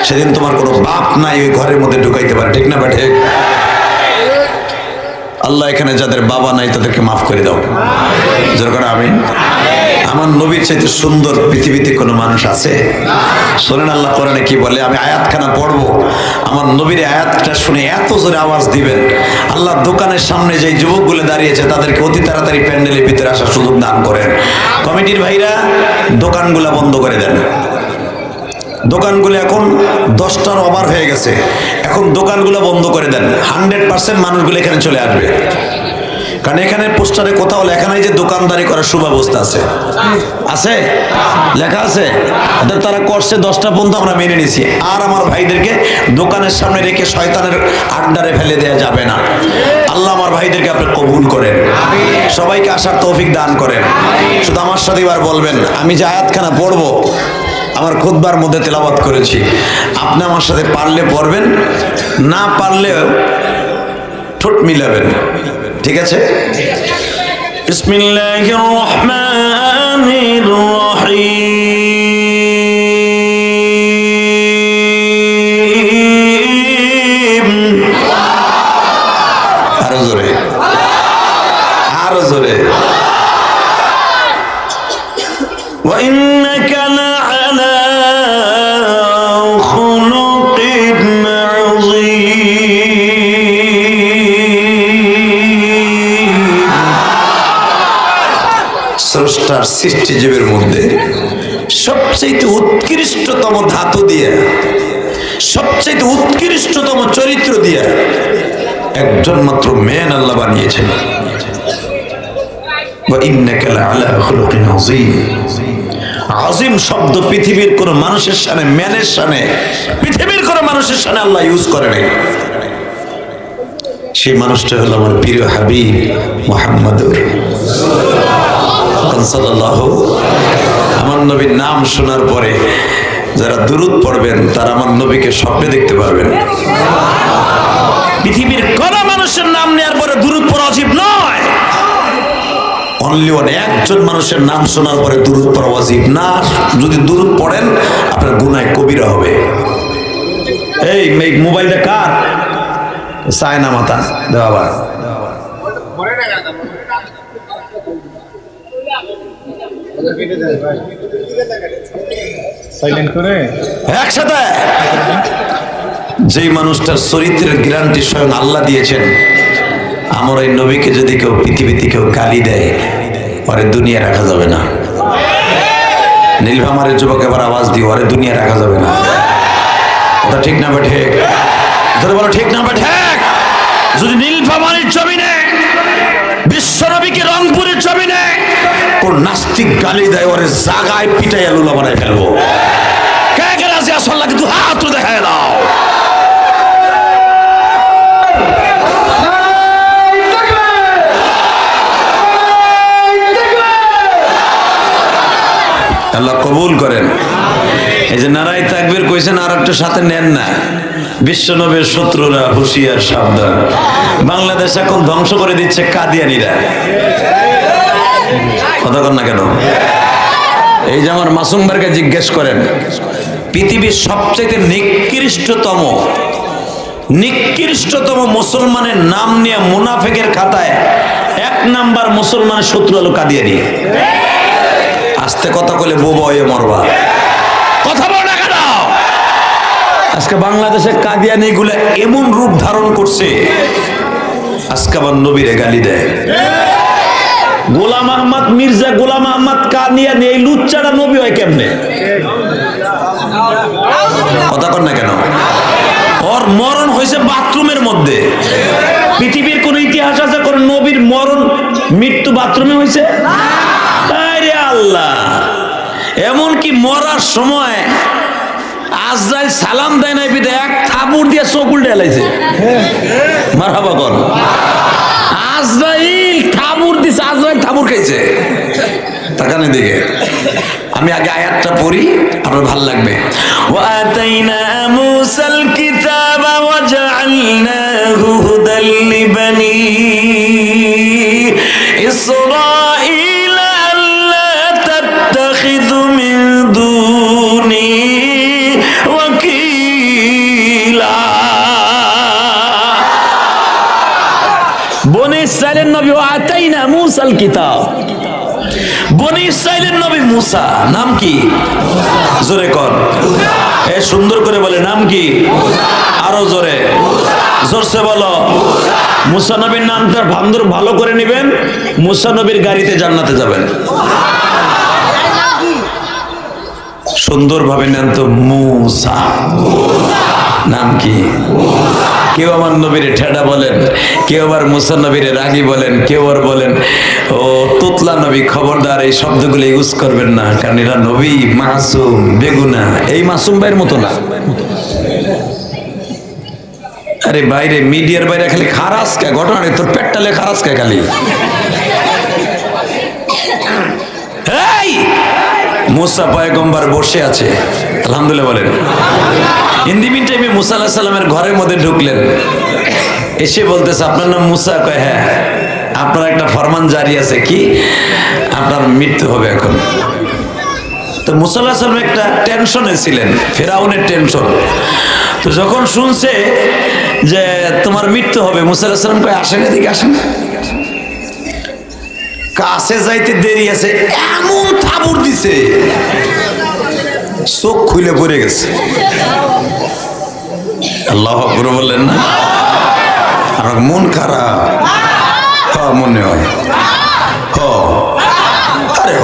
সেদিন তোমার কোনো বাপ নাই ওই ঘরের মধ্যে ঢুকাইতে পারে। ঠিক না বেঠে? আল্লাহ এখানে যাদের বাবা নাই তাদেরকে মাফ করে দাও। যেরকম আমিন। আমার নবীর চাইতে সুন্দর পৃথিবীতে কোনো মানুষ আছে? শোনেন আল্লাহ কোরআনে কি বলে, আমি আয়াতখানা পড়বো, আমার নবীর আয়াতটা শুনে এত জোরে আওয়াজ দিবেন, আল্লাহ দোকানের সামনে যে যুবকগুলো দাঁড়িয়েছে তাদেরকে অতি তাড়াতাড়ি প্যান্ডেলের ভিতরে আসার সুযোগ দান করেন। কমিটির ভাইরা দোকানগুলা বন্ধ করে দেন। দোকানগুলো এখন 10টার ওভার হয়ে গেছে, এখন দোকানগুলো বন্ধ করে দেন। 100% মানুষগুলো এখানে চলে আসবে, কারণ এখানে পোস্টারে কোথাও লেখা নাই যে দোকানদারি করার সুব্যবস্থা আছে। আছে? লেখা আছে? তারা করছে 10টা পর্যন্ত আমরা মেনে নিছি। আর আমার ভাইদেরকে দোকানের সামনে রেখে শয়তানের আড্ডারে ফেলে দেওয়া যাবে না। আল্লাহ আমার ভাইদেরকে আপনি কবুল করেন, সবাইকে আসার তৌফিক দান করেন। শুধু আমার সাথে এবার বলবেন, আমি যে আয়াতখানা পড়বো আমার খুতবার মধ্যে তেলাওয়াত করেছি, আপনি আমার সাথে পারলে পড়বেন, না পারলে ঠোঁট মিলাবেন। ঠিক আছে? বিসমিল্লাহির রহমানির রহিম। আরো জোরে, আরো জোরে। ওয়া ইন্নাকা লাআলা খুলুকিন আযীম। স্রষ্টার সৃষ্টিজীবের মধ্যে সবচেয়ে উৎকৃষ্টতম ধাতু দিয়ে, সবচেয়ে উৎকৃষ্টতম চরিত্র দিয়ে একজন মাত্র মেন আল্লাহ বানিয়েছেন। ওয়া ইন্নাকা লাআলা খুলুকিন আযীম। আযীম শব্দ পৃথিবীর কোন মানুষের সামনে, ম্যানের সামনে, পৃথিবীর কোন মানুষের সামনে আল্লাহ ইউজ করে নাই। সেই মানুষটা হলো আমার প্রিয় হাবিব মুহাম্মদুর সাল্লাল্লাহু। আমার নবীর নাম শোনার পরে যারা দুরূদ পড়বেন তারা আমার নবীকে স্বপ্নে দেখতে পারবেন। পৃথিবীর কোন মানুষের নাম নেওয়ার পরে দুরূদ পড়া উচিত নয়। অনলি ওয়ান, একজন মানুষের নাম শোনার পরে দুরূদ পড়া ওয়াজিব না। যদি দুরূদ পড়েন আপনার গুনাহ কবিরা হবে। এই মোবাইলটা কার? চায় না মাথা দেওয়া আবার একসাথে। যেই মানুষটার চরিত্রের গ্যারান্টি স্বয়ং আল্লাহ দিয়েছেন, আমার এই নবীকে যদি কেউ পৃথিবীতে কেউ গালি দেয়, পরে দুনিয়া রাখা যাবে না। নীলফামারের যুবক এবার আওয়াজ দিয়ে, ওরে দুনিয়া রাখা যাবে না। ওটা ঠিক না বেঠে? ধরে বলো ঠিক না বেঠে? যদি নীলফামারীর জমিনে, বিশ্বনবীকে রংপুরের জমিনে কোন নাস্তিক গালি দেয়, ওরে জাগায় পিটাইয়া লুলা বানায় ফেলবো। কে কে রাজি আছো? আল্লাহ কিন্তু হাত দেখায় দাও। আল্লাহ কবুল করেন। এই যে নারায়ে তাকবীর কইছেন, আর একটু সাথে নেন না। বিশ্বনবীর শত্রুরা হুঁশিয়ার, সাবধান। বাংলাদেশ এখন ধ্বংস করে দিচ্ছে কাদিয়ানীরা। কথা কন না কেন? এই যে আমার মাসুম ভাইকে জিজ্ঞেস করেন, পৃথিবীর সবচেয়ে নিকৃষ্টতম মুসলমানের নাম নিয়ে মুনাফিকের খাতায় 1 নাম্বার মুসলমানের শত্রু হলো কাদিয়ানী। আস্তে কথা কইলে বোবা হয়ে মরবা। কথা বল না কেন? আজকে বাংলাদেশে কাদিয়ানী গুলো এমন রূপ ধারণ করছে, আজকে আমার নবীরে গালি দেয়। গোলাম আহমদ মির্জা, গোলাম আহমদ কাদিয়ানী, এই লুচ্চাটা নবী হয় কেমনে? কথা কন না কেন? ওর মরণ হয়েছে বাথরুমের মধ্যে। পৃথিবীর কোন ইতিহাস আছে কোন নবীর মৃত্যু বাথরুমে হয়েছে? আরে আল্লাহ, এমনকি মরার সময় আজরাইল সালাম দেয় নাই, বিদে এক থাবুর দিয়ে চোখ উল্টে এলাইছে। মারহাবা কর। আজরাইল থাবুর দিছে, আজরাইল থাবুর খাইছে। তাকানে দিকে আমি আগে আয়াতটা পড়ি, আপনার ভালো লাগবে। ওয়াতাইনা মুসাল কিতাবা ওয়াজআলনাহু হুদাল লিবানি ইসরাঈল আল্লা তাত্তাখিযু মিন দুনি ওয়াকিলা। বনি ইসরাঈলের নবী ওয়াতাইনা মুসাল কিতাব, বনি ইসরাঈলের নবী মুসা। নাম কি? জোরে কর। এ সুন্দর করে বলে, নাম কি? আরো জোরে, জোরসে বলো। মুসা নবীর নামটা ভালো করে নেবেন, মুসা নবীর গাড়িতে জান্নাতে যাবেন। সুন্দরভাবে নেন তো, মুসা। নাম কি? কেউ আমার নবীরে ঠেডা বলেন, কেউ আবার মুসা নবীরে রাগী বলেন, কেউ আর বলেন ও তুতলা নবী। খবরদার এই শব্দগুলো ইউজ করবেন না, কারণ এরা নবী মাসুম, বেগুনা। এই মাসুম ভাইয়ের মতো না। আরে বাইরে, মিডিয়ার বাইরে খালি খারাজ কে ঘটনা, তোর পেটটালে খারাজ কে খালি। এই মুসা পয়গম্বর বসে আছে, আলহামদুলিল্লাহ বলেন। ইন দি মিন টাইমে মুসা আলাইহিস সালামের ঘরের মধ্যে ঢুকলেন, এসে বলতেছে আপনার নাম মুসা? কয় হ্যাঁ। আপনার একটা ফরমান জারি আছে, কি? আপনার মৃত্যু হবে এখন। তো মুসা আলাইহিস সালাম একটা টেনশনে ছিলেন, ফেরাউনের টেনশন। তো যখন শুনছে যে তোমার মৃত্যু হবে, মুসা আলাইহিস সালাম কয় আসেন এদিকে, আসেন। কাছে যাইতে দেরি আছে, এমন থাবুর দিছে চোখ খুলে পড়ে গেছে। আল্লাহু আকবার বললেন না? আমার মন খারাপ মনে হয়। আরে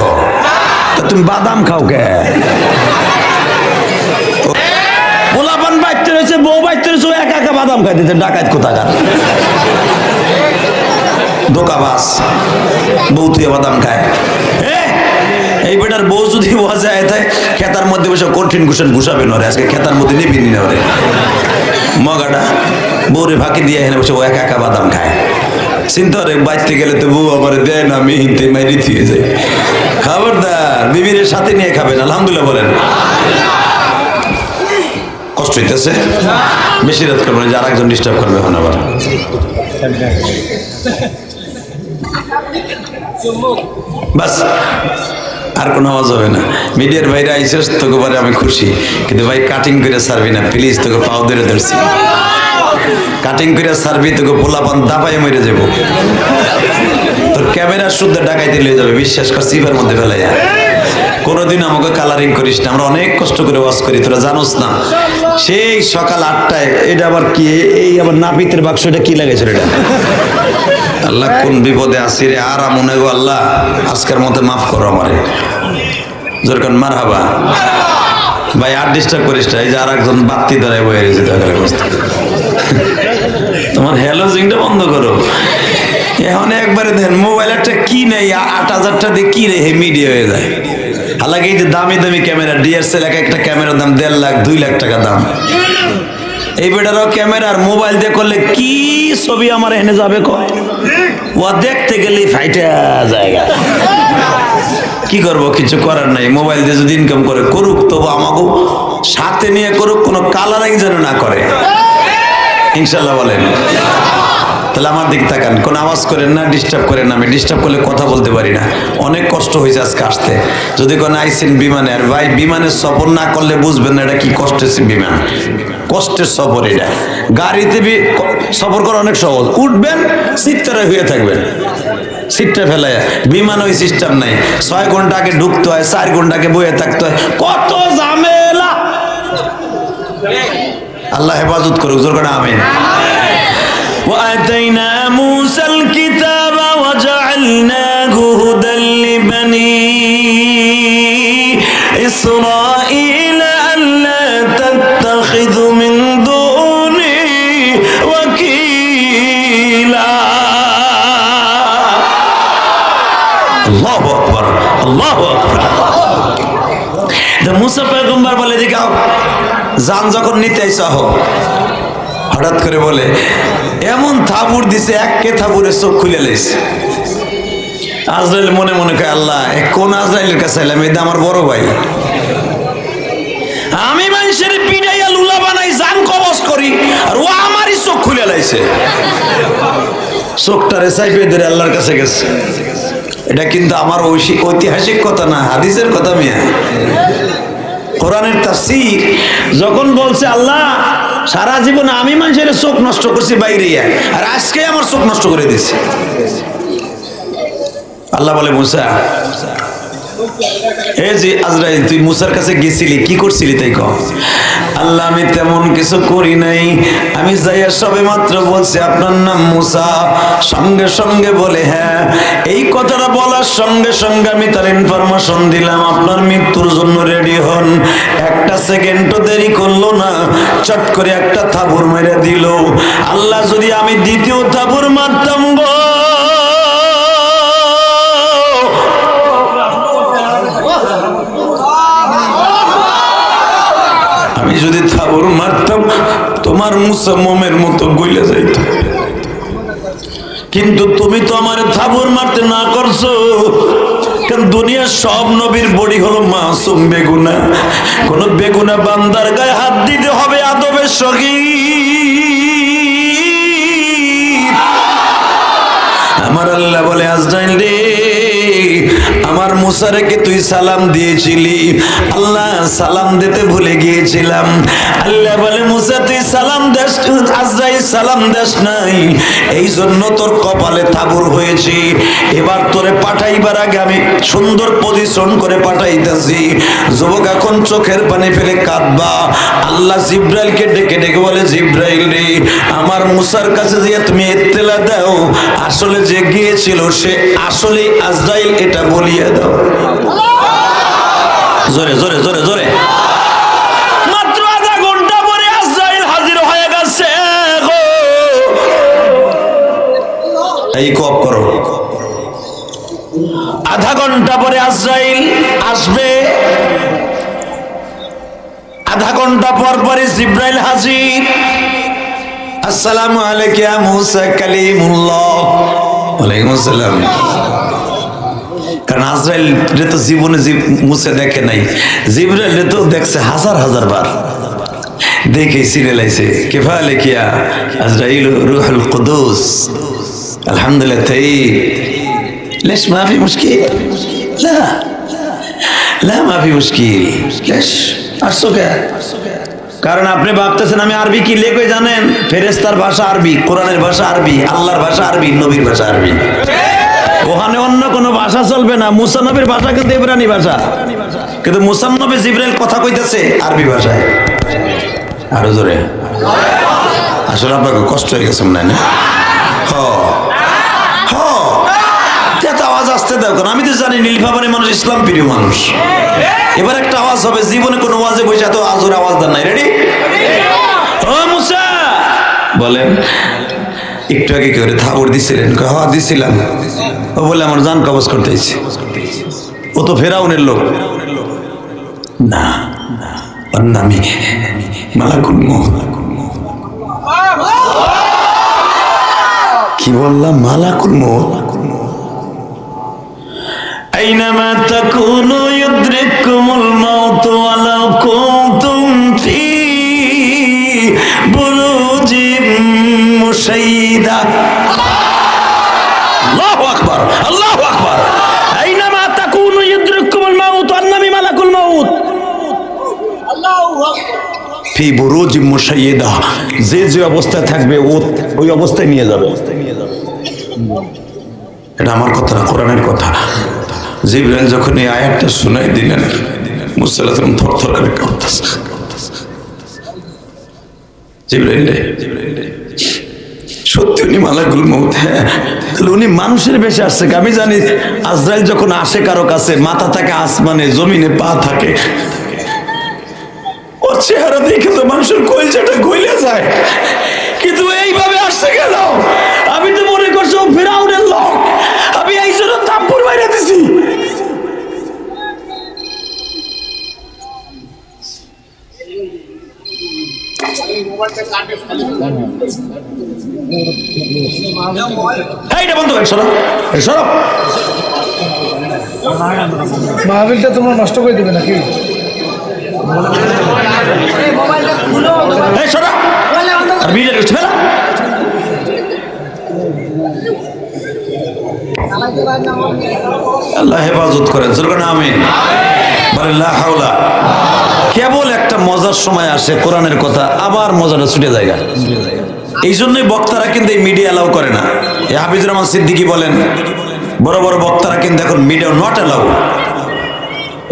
তুমি বাদাম খাও কে? পোলাপান বাইতে রয়েছে, বউ বাইতে রয়েছে, একা একা বাদাম খাই দিতে। ডাকাত কোথাকার, দোকাবাস, বউ তুই বাদাম খায়। এই বেটার বউ যদি যায় খেতার মধ্যে বসে কঠিন ঘুষান ঘুষাবে না, আজকে খেতার মধ্যে নিবি না ওরে মগাটা। বউরে ফাঁকি দিয়ে এখানে বসে ও একা একা বাদাম খায়। চিন্তা করে বাইতে গেলে তো বউ আবার দেয় না, আমি হিনতে মাইরি থুয়ে যাই। খবরদার, বিবির সাথে নিয়ে খাবেন। আলহামদুলিল্লাহ বলেন। কষ্ট হইতেছে, বেশি রাত করবেন, যে আর একজন ডিস্টার্ব করবে এখন আবার। বাস, আর কোনো আওয়াজ হবে না। মিডিয়ার ভাইরা আইসেস তোকে পরে আমি খুশি, কিন্তু ভাই কাটিং করে ছাড়বি না প্লিজ, তোকে পাও ধরে ধরছি। কাটিং করে ছাড়বি তোকে পোলাপান দাবাই মরে যাবো, তোর ক্যামেরার শুদ্ধ ডাকাইতে লয়ে যাবে, বিশ্বাস কর সিফের মধ্যে ফেলাইয়া। কোনোদিন আমাকে কালারিং করিস না, আমরা অনেক কষ্ট করে ওয়াজ করি, তোরা জানোস না। সেই সকাল 8টায়, এটা আবার কি, এই আবার নাপিতের বাক্স, এটা কি লাগাইছিল এটা? আল্লাহ কোন বিপদে আসি রে, আর মনে গো আল্লাহ আজকের মতো মাফ করো আমারে। যেরকম মার হাবা ভাই, আর ডিস্টার্ব করিস না। এই যে আর একজন বাত্তি ধরায় বয়ে রয়েছে, তোমার হ্যালোজিংটা বন্ধ করো। এখন একবারে দেন মোবাইল একটা কি নেই, 8,000টা দিয়ে কি রে মিডিয়া হয়ে যায়। হালাকি এই যে দামি দামি ক্যামেরা, ডিএসএল একটা ক্যামেরার দাম 1.5 লাখ 2 লাখ টাকা দাম। এই বেটারও ক্যামেরার মোবাইল দিয়ে করলে কি ছবি আমার এনে যাবে কয়, ও দেখতে গেলেই ফাইটা জায়গা। কি করবো, কিছু করার নাই। মোবাইল দিয়ে যদি ইনকাম করে করুক, তবু আমাকে সাথে নিয়ে করুক, কোনো কালারিং যেন না করে, ইনশাল্লাহ বলেন। তাহলে আমার দিক তাকান, কোন আওয়াজ করেন না, ডিস্টার্ব করেন না। আমি ডিস্টার্ব করলে কথা বলতে পারি না, অনেক কষ্ট হয়েছে আজকে আসতে। যদি কোনো আইসেন বিমানে, আর ভাই বিমানের সফর না করলে বুঝবেন না এটা কি কষ্টের বিমান, কষ্টের সফর এটা। গাড়িতে সফর করা অনেক সহজ, উঠবেন সিটটারে হয়ে থাকবেন, সিটটা ফেলায়। বিমান ওই সিস্টেম নাই, 6 ঘন্টা আগে ঢুকতে হয়, 4 ঘন্টা আগে বয়ে থাকতে হয়, কত ঝামেলা। আল্লাহ হেফাজত করুক, জোর করে আমিন। وآتينا موسى الكتاب وجعلناه هدى لبني إسرائيل ألا تتخذوا من دوني وكيلا الله أكبر الله أكبر। মুসা পয়গম্বর বলে দিকে জান যখন নিতে আইসা হোক, হঠাৎ করে বলে এমন থাবুর দিছে, একে থাবুরে চোখ খুলে লেছে। আজরাইল মনে মনে কয় আল্লাহ কোন আজরাইলের কাছে এলাম, এটা আমার বড় ভাই, আমি মানুষের পিড়াইয়া লুলা বানাই জান কবজ করি, আর ও আমারই চোখ খুলে লাইছে। চোখটারে চাইপে ধরে আল্লাহর কাছে গেছে। এটা কিন্তু আমার ঐতিহাসিক কথা না, হাদিসের কথা মিয়া, কোরআনের তাফসীর। যখন বলছে আল্লাহ সারা জীবন আমি মানুষের চোখ নষ্ট করছি বাইরে, আর আজকে আমার চোখ নষ্ট করে দিয়েছে। আল্লাহ বলে মুসা, এই যে আজরাইল তুই মুসার কাছে গেছিলি, কি করছিলি তাই কও। আল্লাহ আমি তেমন কিছু করি নাই, আমি যাইয়া সবে মাত্র বলছি আপনার নাম মুসা। সঙ্গে সঙ্গে বলে হ্যাঁ। এই কথাটা বলার সঙ্গে সঙ্গে আমি তার ইনফরমেশন দিলাম আপনার মৃত্যুর জন্য রেডি হন। একটা সেকেন্ডও দেরি করলো না, চট করে একটা থাবুর মেরে দিল। আল্লাহ যদি আমি দ্বিতীয় থাবুর মারতাম গো, আমি যদি থাবুর মারতাম তোমার মুসা মোমের মতো গইলে যাইত, কিন্তু তুমি তো আমার থাবুর মারতে না করছো। কারণ দুনিয়ার সব নবীর বডি হলো মাসুম বেগুনা, কোন বেগুনা বান্দার গায়ে হাত দিতে হবে আদবের সহিত। আমার আল্লাহ বলে আজরাইল রে, আমার মুসারেকে তুই সালাম দিয়েছিলি, আল্লাহ সালাম দিতে ভুলে গিয়েছিলাম। আল্লাহ বলে মুসা তুই সালাম দেস, আজরাইল সালাম দেস নাই, এই জন্য তোর কপালে থাবুর হয়েছি। এবার তোরে পাঠাইবার আগে আমি সুন্দর পজিশন করে পাঠাইতেছি। যুবক এখন চোখের পানি ফেলে কাঁদবা। আল্লাহ জিব্রাইলকে ডেকে ডেকে বলে জিব্রাইল রে, আমার মুসার কাছে যে তুমি ইত্তেলা দাও, আসলে যে গিয়েছিল সে আসলে আজরাইল, এটা বলিয়ে দাও। জোরে জোরে জোরে জোরে। মাত্র আধা ঘন্টা পরে আজরাইল হাজির হয়ে গেছে। এই কপ করো, আধা ঘন্টা পরে আজরাইল আসবে। আধা ঘন্টা পর পরে জিব্রাইল হাজির। আসসালামু আলাইকুম ইয়া মুসা কালিমুল্লাহ। ওয়ালাইকুম আসসালাম। কারণ আজরাইল তো জীবনে মুসা দেখে নাই, জিব্রাইল তো দেখছে হাজার হাজার বার, দেখে চিনে লাইছে। কেফা লেখিয়া আজরাইল রুহুল কুদুস, আলহামদুলিল্লাহ। তাই ليش ما في مشكلة؟ لا لا ما في مشكلة. ليش আসছো কে? কারণ আপনি ভাবতেছেন আমি আরবি কি লিখে জানেন? ফেরেশতার ভাষা আরবি, কোরআনের ভাষা আরবি, আল্লাহর ভাষা আরবি, নবীর ভাষা আরবি। ওখানে অন্য কোনো ভাষা চলবে না। মুসা নবীর ভাষা কিন্তু ইব্রানি ভাষা, কিন্তু মুসা নবী জিবরাইল কথা কইতেছে আরবি ভাষায়। আরো জোরে। আসলে আপনাকে কষ্ট হয়ে গেছে মনে হয় না? এত আওয়াজ আসতে দাও, কারণ আমি তো জানি নীলফামারী মানুষ ইসলাম প্রিয় মানুষ। এবার একটা আওয়াজ হবে, জীবনে কোনো ওয়াজে বসে এত আজোর আওয়াজ দেন নাই। রেডি? ও মুসা বলেন, একটু আগে কেউ থাবর দিছিলেন? হ্যাঁ দিছিলাম। ও বলে আমার জান কবজ করতে ইচ্ছে। ও তো ফেরাউনের লোক না, ওর নামই মালাকুল মউত। কি বললাম? মালাকুল মউত। আইনামা তাকুনু ইউদরিকুমুল মাউত ওয়ালাউ কুনতুম ফি বুরুজিম মুশাইয়্যিদা। আল্লাহু আকবার, আল্লাহু আকবার। আইনামা তাকুনু ইউদরিকুমুল মাউত, আন্নামি মালাকুল মউত। আল্লাহু আকবার। ফি বুরুজিম মুশাইয়্যিদা, যে যে অবস্থায় থাকবে ওই অবস্থায় নিয়ে যাবে। এটা আমার কথা না, কোরআনের কথা। জিবরাইল যখন এই আয়াতটা শোনাই দিলেন, মুসা আলাইহিস সালাম থরথর করে কাঁপতেছে। জিবরাইল সত্যি উনি মালাকুল মউত? হ্যাঁ। তাহলে উনি মানুষের বেশে আসছে। আমি জানি আজরাইল যখন আসে কারো কাছে, মাথা থাকে আসমানে, জমিনে পা থাকে। ওর চেহারা দেখে তো মানুষের কলজাটা গলে যায়, কিন্তু এইভাবে আসছে কেন? আমি তো মনে করছি ও ফিরাউনের লোক। আমি এই জন্য থাপ্পড় মাইরা দিছি। এইটা বন্ধ করেন, সরো সরো। মাহফিলটা তোমার নষ্ট করে দিবে নাকি? আল্লাহ হেফাজত করেন। আমিন বলেন লা হাওলা। কেবল একটা মজার সময় আসে কোরআনের কথা, আবার মজাটা ছুটে যায়। এই জন্যই বক্তারা কিন্তু এই মিডিয়া অ্যালাউ করে না। হাফিজুর রহমান সিদ্দিকী বলেন, বড় বড় বক্তারা কিন্তু এখন মিডিয়া নট অ্যালাউ।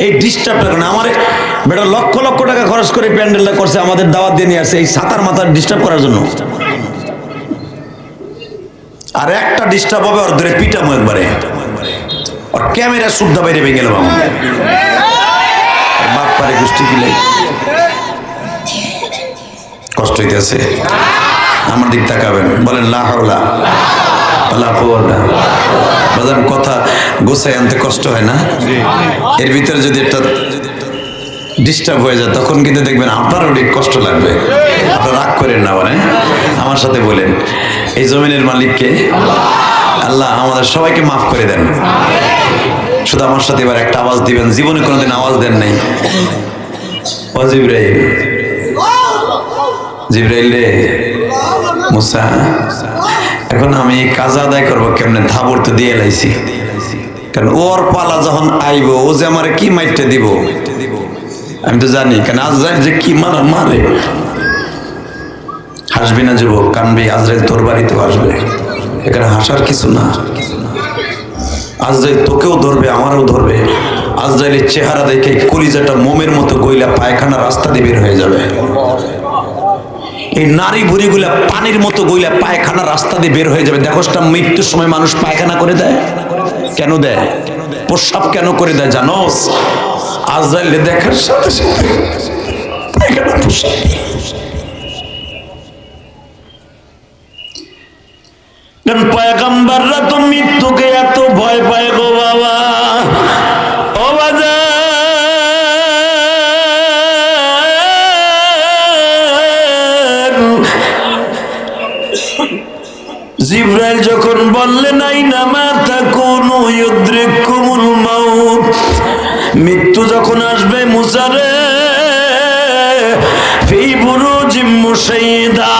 এই ডিস্টার্বটা কেন? আমার বেটা লক্ষ লক্ষ টাকা খরচ করে প্যান্ডেলটা করছে, আমাদের দাওয়াত দিয়ে নিয়ে আসছে এই সাতার মাথার ডিস্টার্ব করার জন্য। আর একটা ডিস্টার্ব হবে, ওর ধরে পিটামো একবারে, ওর ক্যামেরা শুদ্ধ বাইরে ভেঙে গেল। বাপ পারে গোষ্ঠী কিলে কষ্ট হইতেছে। আমার দিক তাকাবেন, বলেন লা হাওলা ওয়ালা কুওয়াতা। বাজান কথা গোছায় আনতে কষ্ট হয় না? এর ভিতরে যদি একটা ডিস্টার্ব হয়ে যায়, তখন কিন্তু দেখবেন আপনারও অনেক কষ্ট লাগবে। আপনারা রাগ করেন না, মানে আমার সাথে বলেন, এই জমিনের মালিককে আল্লাহ আমাদের সবাইকে মাফ করে দেন। শুধু আমার সাথে এবার একটা আওয়াজ দিবেন, জীবনে কোনোদিন আওয়াজ দেন নাই। ও জিবরাইল, জিবরাইল রে মুসা, এখন আমি কাজা আদায় করবো কেমনে? থাবর তো দিয়ে লাইছি, কারণ ওর পালা যখন আইব, ও যে আমারে কি মাইটটা দিব আমি তো জানি। কারণ আজরাইল যে কি মারে। হাসবি না যুবক, কানবি। আজরাইল তোর বাড়িতেও আসবে, এখানে হাসার কিছু না। আজরাইল তোকেও ধরবে, আমারও ধরবে। আজরাইলের চেহারা দেখে কলিজাটা মোমের মতো গইলা পায়খানা রাস্তা দিয়ে বের হয়ে যাবে। এই নারী বুড়িগুলা পানির মতো গইলা পায়খানা রাস্তা দিয়ে বের হয়ে যাবে। দেখো মৃত্যুর সময় মানুষ পায়খানা করে দেয় কেন? দেয় প্রস্রাব কেন করে দেয় জানোস? আজরাইল দেখার সাথে সাথে পায়খানা প্রস্রাব। পয়গম্বররা তো মৃত্যুকে এত ভয় পায় গো বাবা। ও জিবরাইল যখন বললেন আইনামা তাকুনু ইউদরিকুমুল মাউত, মৃত্যু যখন আসবে মুসারে ফি বুরুজিম মুশাইয়্যিদা,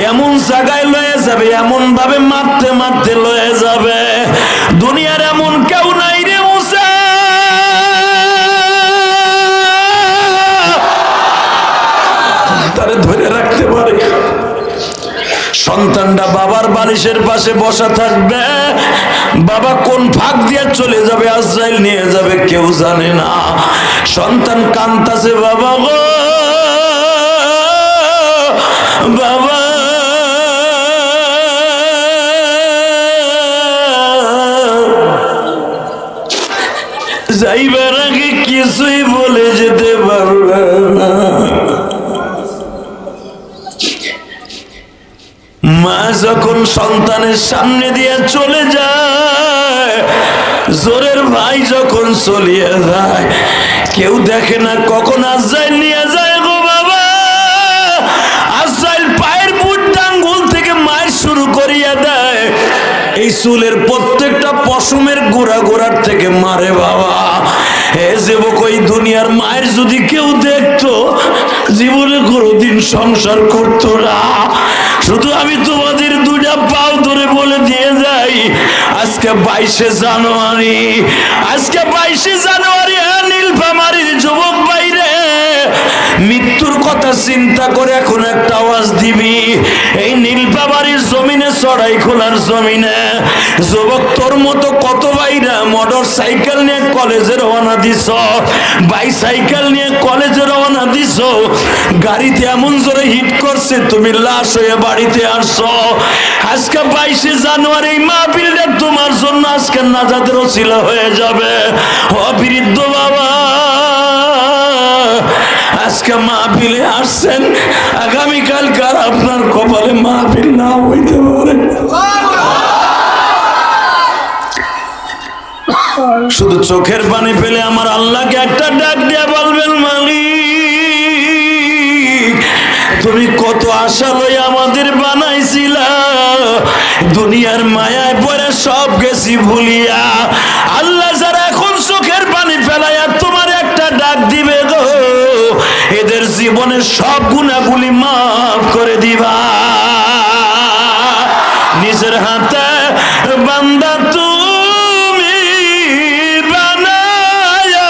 এমন জায়গায় লয়ে যাবে, এমন ভাবে মারতে মারতে লয়ে যাবে, দুনিয়ার তারে ধরে রাখতে পারে। সন্তানটা বাবার বালিশের পাশে বসা থাকবে, বাবা কোন ফাঁক দিয়ে চলে যাবে, আজরাইল নিয়ে যাবে কেউ জানে না। সন্তান কাঁদতাছে, বাবা গো বাবা, যাইবার আগে কিছুই বলে যেতে পারবে না। মা যখন সন্তানের সামনে দিয়ে চলে যায়, জোরের ভাই যখন চলিয়ে যায়, কেউ দেখে না কখন আজরাইল নিয়ে যায় গো বাবা। আজরাইল পায়ের বুট আঙ্গুল থেকে মায়ের শুরু করিয়া দেয়, এই চুলের প্রত্যেকটা পশমের গোড়া গোড়ার থেকে মারে বাবা। হে যুবক, ওই দুনিয়ার মায়ের যদি কেউ দেখতো, জীবনে কোনোদিন সংসার করতো না। শুধু আমি তোমাদের দুটা পাও ধরে বলে দিয়ে যাই, আজকে 22শে জানুয়ারি, আজকে 22শে জানুয়ারি, নীলফামারীর যুবক বাইরে মৃত্যুর কথা চিন্তা করে এখন একটা আওয়াজ দিবি। এই নীলফামারীর জমিনে, চড়াই খোলার জমিনে যুবক তোর মতো কত ভাইরা মোটর সাইকেল নিয়ে কলেজে রওনা দিছ, বাইসাইকেল নিয়ে কলেজে রওনা দিছ, গাড়িতে এমন জোরে হিট করছে তুমি লাশ হয়ে বাড়িতে আসছো। আজকে 22শে জানুয়ারি মাহফিলটা তোমার জন্য আজকে নাজাতের ওসিলা হয়ে যাবে। ও বৃদ্ধ বাবা, আজকে মাহফিলে আসছেন, আগামীকালকার আপনার কপালে মাহফিল না হইতে পারে। শুধু চোখের পানি পেলে আমার আল্লাহকে একটা ডাক দিয়ে বলবেন, মালিক তুমি কত আশা লই আমাদের বানাইছিলা, দুনিয়ার মায়ায় পড়ে সব গেছি ভুলিয়া। আল্লাহ যারা এখন চোখের পানি ফেলাইয়া তোমার একটা ডাক দিবে গো, এদের জীবনের সব গুনাহগুলি মাফ করে দিবা। নিজের হাতে বান্দা তুমি বানায়া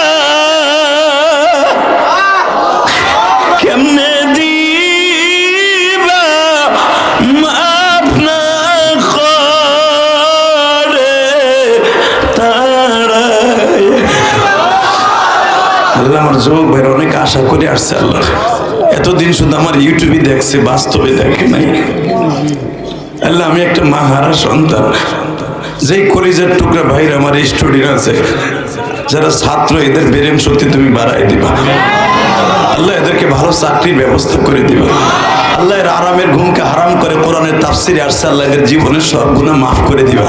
কেমনে দিবা মাফ না করে তারা। আল্লাহ আমার যুবক ভাইয়ের অনেক আশা করে আসছে, আল্লাহ এতদিন শুধু আমার ইউটিউবে দেখছে, বাস্তবে দেখে নাই। আল্লাহ আমি একটা মা হারা সন্তান, যেই কলিজার টুকরা ভাইরা আমার স্টুডেন্ট আছে, যারা ছাত্র, এদের ব্রেন শক্তি তুমি বাড়াই দিবা। আল্লাহ এদেরকে ভালো চাকরির ব্যবস্থা করে দিবা। আল্লাহ এর আরামের ঘুমকে হারাম করে কোরআনের তাফসিরে আসছে, আল্লাহ এদের জীবনের সব গুনাহ মাফ করে দিবা।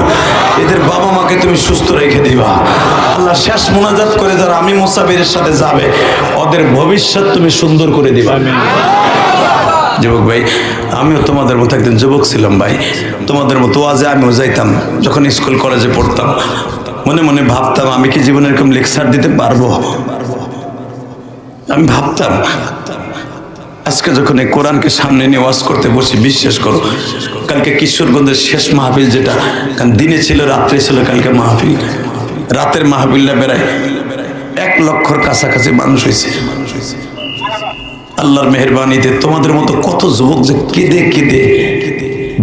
এদের বাবা মাকে তুমি সুস্থ রেখে দিবা। আল্লাহ শেষ মোনাজাত করে যারা আমি মুসাফিরের সাথে যাবে, ওদের ভবিষ্যৎ তুমি সুন্দর করে দিবা। যুবক ভাই, আমিও তোমাদের মতো একদিন যুবক ছিলাম ভাই, তোমাদের মতো ওয়াজে আমিও যাইতাম। যখন স্কুল কলেজে পড়তাম, মনে মনে ভাবতাম আমি কি জীবনে এরকম লেকচার দিতে পারবো, আমি ভাবতাম। আজকে যখন এই কোরআনকে সামনে নিয়ে ওয়াজ করতে বসি, বিশ্বাস করো কালকে কিশোরগঞ্জের শেষ মাহফিল, যেটা কারণ দিনে ছিল রাত্রে ছিল, কালকে মাহফিল, রাতের মাহফিলটা বেড়ায় 1 লক্ষর কাছাকাছি মানুষ হয়েছে। আল্লাহর মেহেরবানিতে তোমাদের মতো কত যুবক যে কেঁদে কেঁদে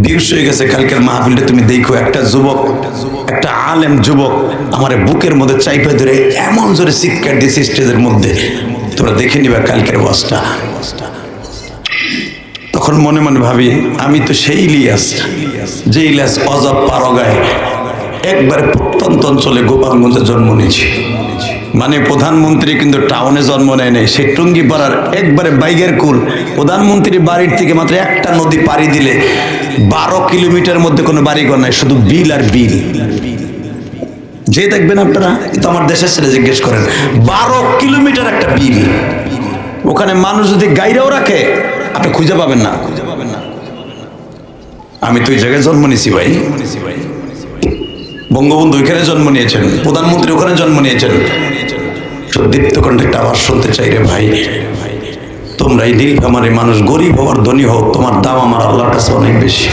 বিউস হয়ে গেছে। কালকের মাহফিলটা তুমি দেখো, একটা যুবক, একটা আলেম যুবক আমার বুকের মধ্যে চাইপে ধরে এমন জোরে চিৎকার দিয়েছে স্টেজের মধ্যে, তোমরা দেখে নিবা কালকের ওয়াজটা। তখন মনে মনে ভাবি আমি তো সেই ইলিয়াস, যে ইলিয়াস অজব পারগায় একবারে প্রত্যন্ত অঞ্চলে গোপালগঞ্জে জন্ম নিয়েছি। মানে প্রধানমন্ত্রী কিন্তু টাউনে জন্ম নেয় নাই, সে টুঙ্গিপাড়ার একবারে বাইগের কুল। প্রধানমন্ত্রী বাড়ির থেকে মাত্র একটা নদী পাড়ি দিলে 12 কিলোমিটার মধ্যে কোনো বাড়িঘর নাই, শুধু বিল আর বিল। যে দেখবেন আপনারা, তো আমার দেশের ছেলে জিজ্ঞেস করেন, 12 কিলোমিটার একটা বিল। ওখানে মানুষ যদি গাইরাও রাখে আপনি খুঁজে পাবেন না। আমি তো ওই জায়গায় জন্ম নিয়েছি ভাই। বঙ্গবন্ধু ওইখানে জন্ম নিয়েছেন, প্রধানমন্ত্রী ওখানে জন্ম নিয়েছেন। দীপ্ত কণ্ঠে একটা আওয়াজ শুনতে চাই রে ভাই, তোমরা এই নীলফামারীর মানুষ গরিব হওয়ার ধনী হোক, তোমার দাম আমার আল্লাহর কাছে অনেক বেশি।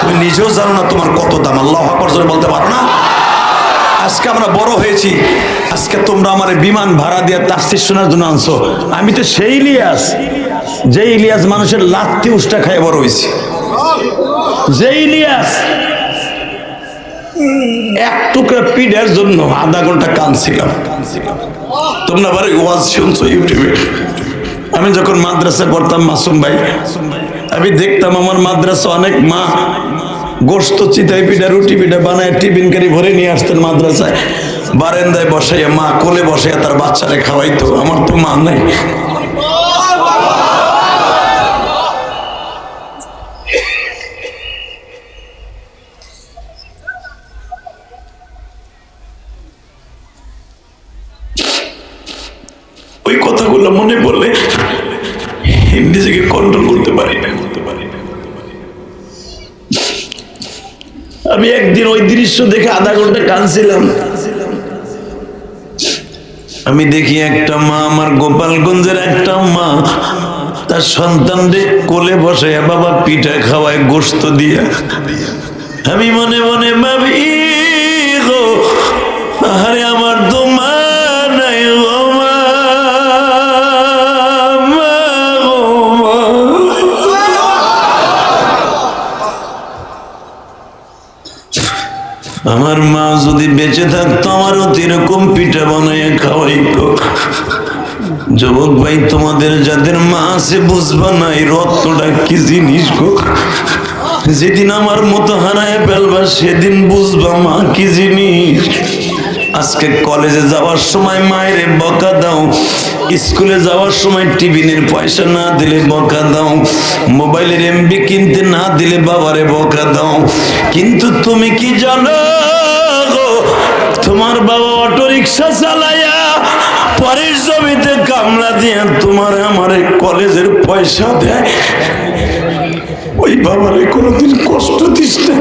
তুমি নিজেও জানো না তোমার কত দাম, আল্লাহু আকবার জোরে বলতে পারো না। আজকে আমরা বড় হয়েছি, আজকে তোমরা আমার বিমান ভাড়া দিয়ে তাফসীর শোনার জন্য আনছো। আমি তো সেই ইলিয়াস, যে ইলিয়াস মানুষের লাত্তি উষ্টা খায় বড় হয়েছে, যে ইলিয়াস এক টুকরা পিঠের জন্য আধা ঘন্টা কাঁদছিলাম। তোমরা আবার ওয়াজ শুনছো ইউটিউবে। আমি যখন মাদ্রাসায় পড়তাম মাসুম ভাই, আমি দেখতাম আমার মাদ্রাসা অনেক মা গোস্ত চিতাই পিঠা রুটি পিঠা বানায় টিফিন কারি ভরে নিয়ে আসতেন মাদ্রাসায়, বারান্দায় বসাইয়া মা কোলে বসাইয়া তার বাচ্চারে খাওয়াইতো। আমার তো মা নাই। ওই কথাগুলো মনে পড়লে নিজেকে কন্ট্রোল করতে পারি না। আমি একদিন ওই দৃশ্য দেখে আধা ঘন্টা কাঁদছিলাম। আমি দেখি একটা মা, আমার গোপালগঞ্জের একটা মা তার সন্তানদের কোলে বসে বাবা পিঠা খাওয়ায় গোস্ত দিয়া। আমি মনে মনে ভাবি গো, আরে আমার তো মা নাই গো, মা গো মা। আমার মা যদি বেঁচে থাকতো আমারও এরকম পিঠা বানাইয়া খাওয়াইতো। যুবক ভাই, তোমাদের যাদের মা আছে বুঝবা না এই রত্নটা কি জিনিস গো। যেদিন আমার মতো হারায় ফেলবা সেদিন বুঝবা মা কি জিনিস। আজকে কলেজে যাওয়ার সময় মায়ের বকা দাও, স্কুলে যাওয়ার সময় টিফিনের পয়সা না দিলে বকা দাও, মোবাইলের এমবি কিনতে না দিলে বাবারে বকা দাও। কিন্তু তুমি কি জানো গো, তোমার বাবা অটো রিক্সা চালাইয়া পরের জমিতে কামলা দিয়ে তোমার আমারে কলেজের পয়সা দেয়। ওই বাবারে কোনোদিন কষ্ট দিস না।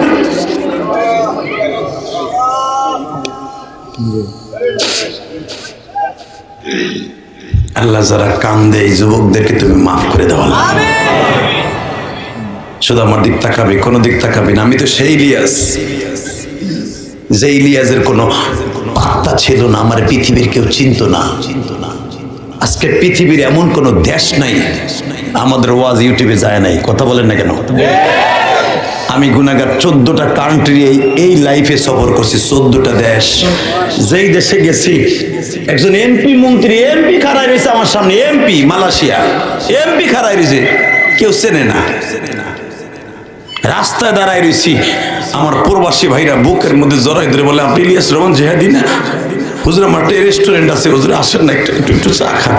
আল্লাহ যারা কান্দে এই যুবকদেরকে তুমি মাফ করে দাও। শুধু আমার দিক তাকাবি, কোনো দিক তাকাবি না। আমি তো সেই ইলিয়াস, যে ইলিয়াসের কোনো পাত্তা ছিল না, আমার পৃথিবীর কেউ চিনতো না। আজকে পৃথিবীর এমন কোন দেশ নাই আমাদের ওয়াজ ইউটিউবে যায় নাই। কথা বলেন না কেন? আমি গুনাহগার 14টা কান্ট্রি এই লাইফে সফর করছি, 14টা দেশ। যেই দেশে গেছি একজন এমপি মন্ত্রী, এমপি খাড়াই রয়েছে আমার সামনে, এমপি মালয়েশিয়া এমপি খাড়াই রয়েছে, কেউ চেনে না। রাস্তায় দাঁড়ায় রয়েছি, আমার প্রবাসী ভাইরা বুকের মধ্যে জড়াই ধরে বলে, আপনি ইলিয়াস রহমান জেহাদি না? হুজুর আমারটা রেস্টুরেন্ট আছে, হুজুর আসেন না একটু চা খান।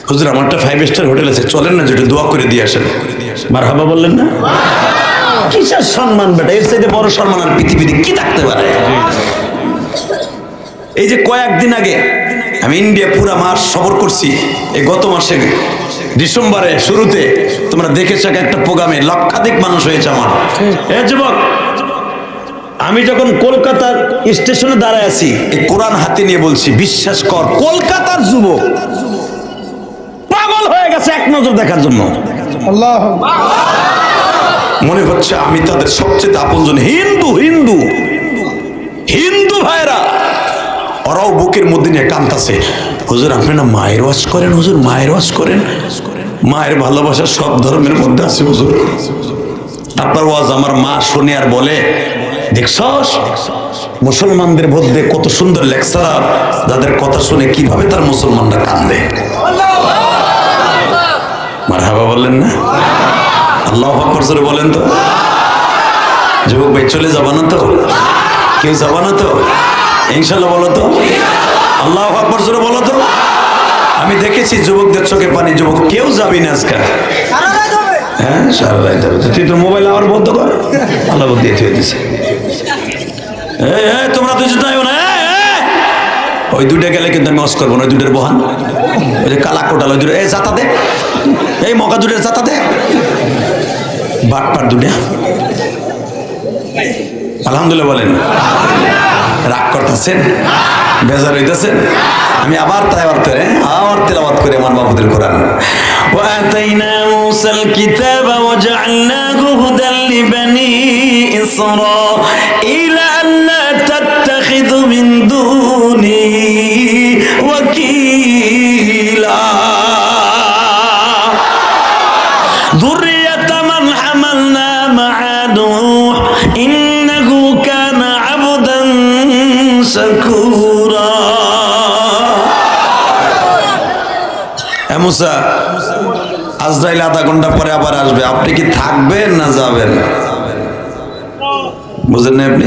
হুজুর আমারটা 5 স্টার হোটেল আছে, চলেন না যেটা দোয়া করে দিয়ে আসেন। মারহাবা বললেন না? কিসের সম্মান বেটা, এর চাইতে বড় সম্মান আর পৃথিবীতে কি থাকতে পারে? এই যে কয়েকদিন আগে আমি ইন্ডিয়া পুরা মাস সফর করছি। এই গত মাসে ডিসেম্বরে শুরুতে তোমরা দেখেছো একটা প্রোগ্রামে লক্ষাধিক মানুষ হয়েছে আমার। এ যুবক, আমি যখন কলকাতার স্টেশনে দাঁড়ায় আছি, এই কোরআন হাতে নিয়ে বলছি, বিশ্বাস কর কলকাতার যুবক পাগল হয়ে গেছে এক নজর দেখার জন্য। আল্লাহ, মনে হচ্ছে আমি তাদের সবচেয়ে আপনজন। হিন্দু হিন্দু হিন্দু ভাইরা, ওরাও বুকের মধ্যে নিয়ে কাঁদতেছে, হুজুর আপনি না মায়ের ওয়াজ করেন, হুজুর মায়ের ওয়াজ করেন। মায়ের ভালোবাসা সব ধর্মের মধ্যে আছে হুজুর। আপনার ওয়াজ আমার মা শুনে আর বলে, দেখছস মুসলমানদের মধ্যে কত সুন্দর লেকচারার, যাদের কথা শুনে কিভাবে তার মুসলমানরা কান্দে। মারহাবা বললেন না? আল্লাহু আকবার জোরে বলেন তো। যুবক ভাই চলে যাবা না তো? কেউ যাবা না তো? ইনশাআল্লাহ বলো তো। আল্লাহু আকবার জোরে বলো তো। আমি দেখেছি যুবকদের চোখে পানি। যুবক কেউ যাবি না আজকে। হ্যাঁ সারা রাত যাবে। তুই তোর মোবাইল আবার বন্ধ কর, আল্লাহ দিয়ে থুয়ে দিছে। তোমরা তো যাইও না। ওই দুইটা গেলে কিন্তু আমি অস করবো না। ওই দুইটার বহান, ওই যে কালা কোটাল, ওই দুটো জাতা দে, এই মকা দুটের জাতা দে, বাটপার দুটা। আলহামদুলিল্লাহ বলেন। রাগ করতেছেন, বেজার হইতেছেন? আমি আবার তেলাওয়াত করি আমার মাহফুজুল কোরআন। وآتينا موسى الكتاب وجعلناه هدى لبني إسرائيل ألا تتخذوا من دوني وكيلا। যুররিয়াতা মান হামালনা মা'a নূহ ইন্নাহু কানা আবদান শাকুরা। এ মুসা, আজরাইল আধা ঘন্টা পরে আবার আসবে, আপনি কি থাকবেন না যাবেন? বুঝেন না আপনি?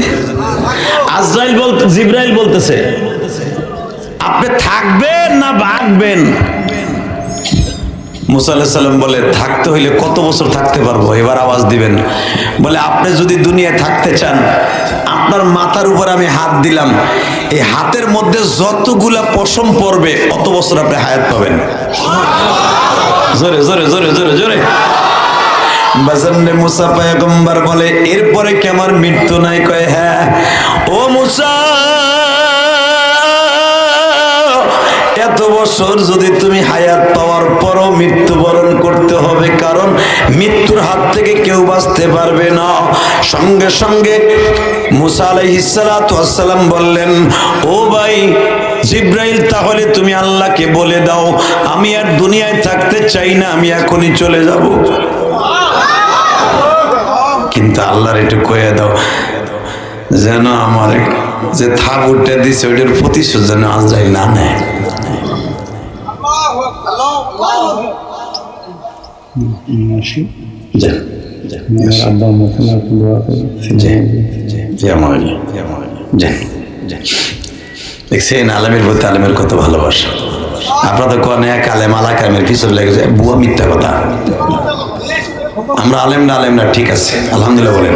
আজরাইল বলতে, জিবরাইল বলতেছে আপনি থাকবেন না ভাগবেন? মুসা আলাইহিস সালাম বলে থাকতে হইলে কত বছর থাকতে পারবো? এবার আওয়াজ দিবেন। বলে আপনি যদি দুনিয়ায় থাকতে চান, আপনার মাথার উপর আমি হাত দিলাম, এই হাতের মধ্যে যতগুলা পশম পড়বে অত বছর আপনি হায়াত পাবেন। জোরে জোরে জোরে জোরে জোরে বাজানে মুসা পয়গম্বর বলে এরপরে কি আমার মৃত্যু নাই? কয় হ্যাঁ। ও মুসা, এত বছর যদি তুমি হায়াত পাওয়ার পরও মৃত্যুবরণ করতে হবে, কারণ মৃত্যুর হাত থেকে কেউ বাঁচতে পারবে না। সঙ্গে সঙ্গে মুসা আলাইহিস সালাতু ওয়াস সালাম বললেন, ও ভাই জিবরাইল, তাহলে তুমি আল্লাহকে বলে দাও আমি আর দুনিয়ায় থাকতে চাই না, আমি এখনই চলে যাব। কিন্তু আল্লাহর একটু কয়ে দাও যেন আমার যে থাবুরটা দিছে ওইটার প্রতিশোধ যেন আজরাইল না নেয়। দেখছেন আলেমের প্রতি আলেমের কত ভালোবাসা। আপনারা তো কোন এক আলেম আলাকামের পিছনে লেগে যায়, বুয়া মিথ্যা কথা। আমরা আলেম না ঠিক আছে আলহামদুলিল্লাহ বলেন।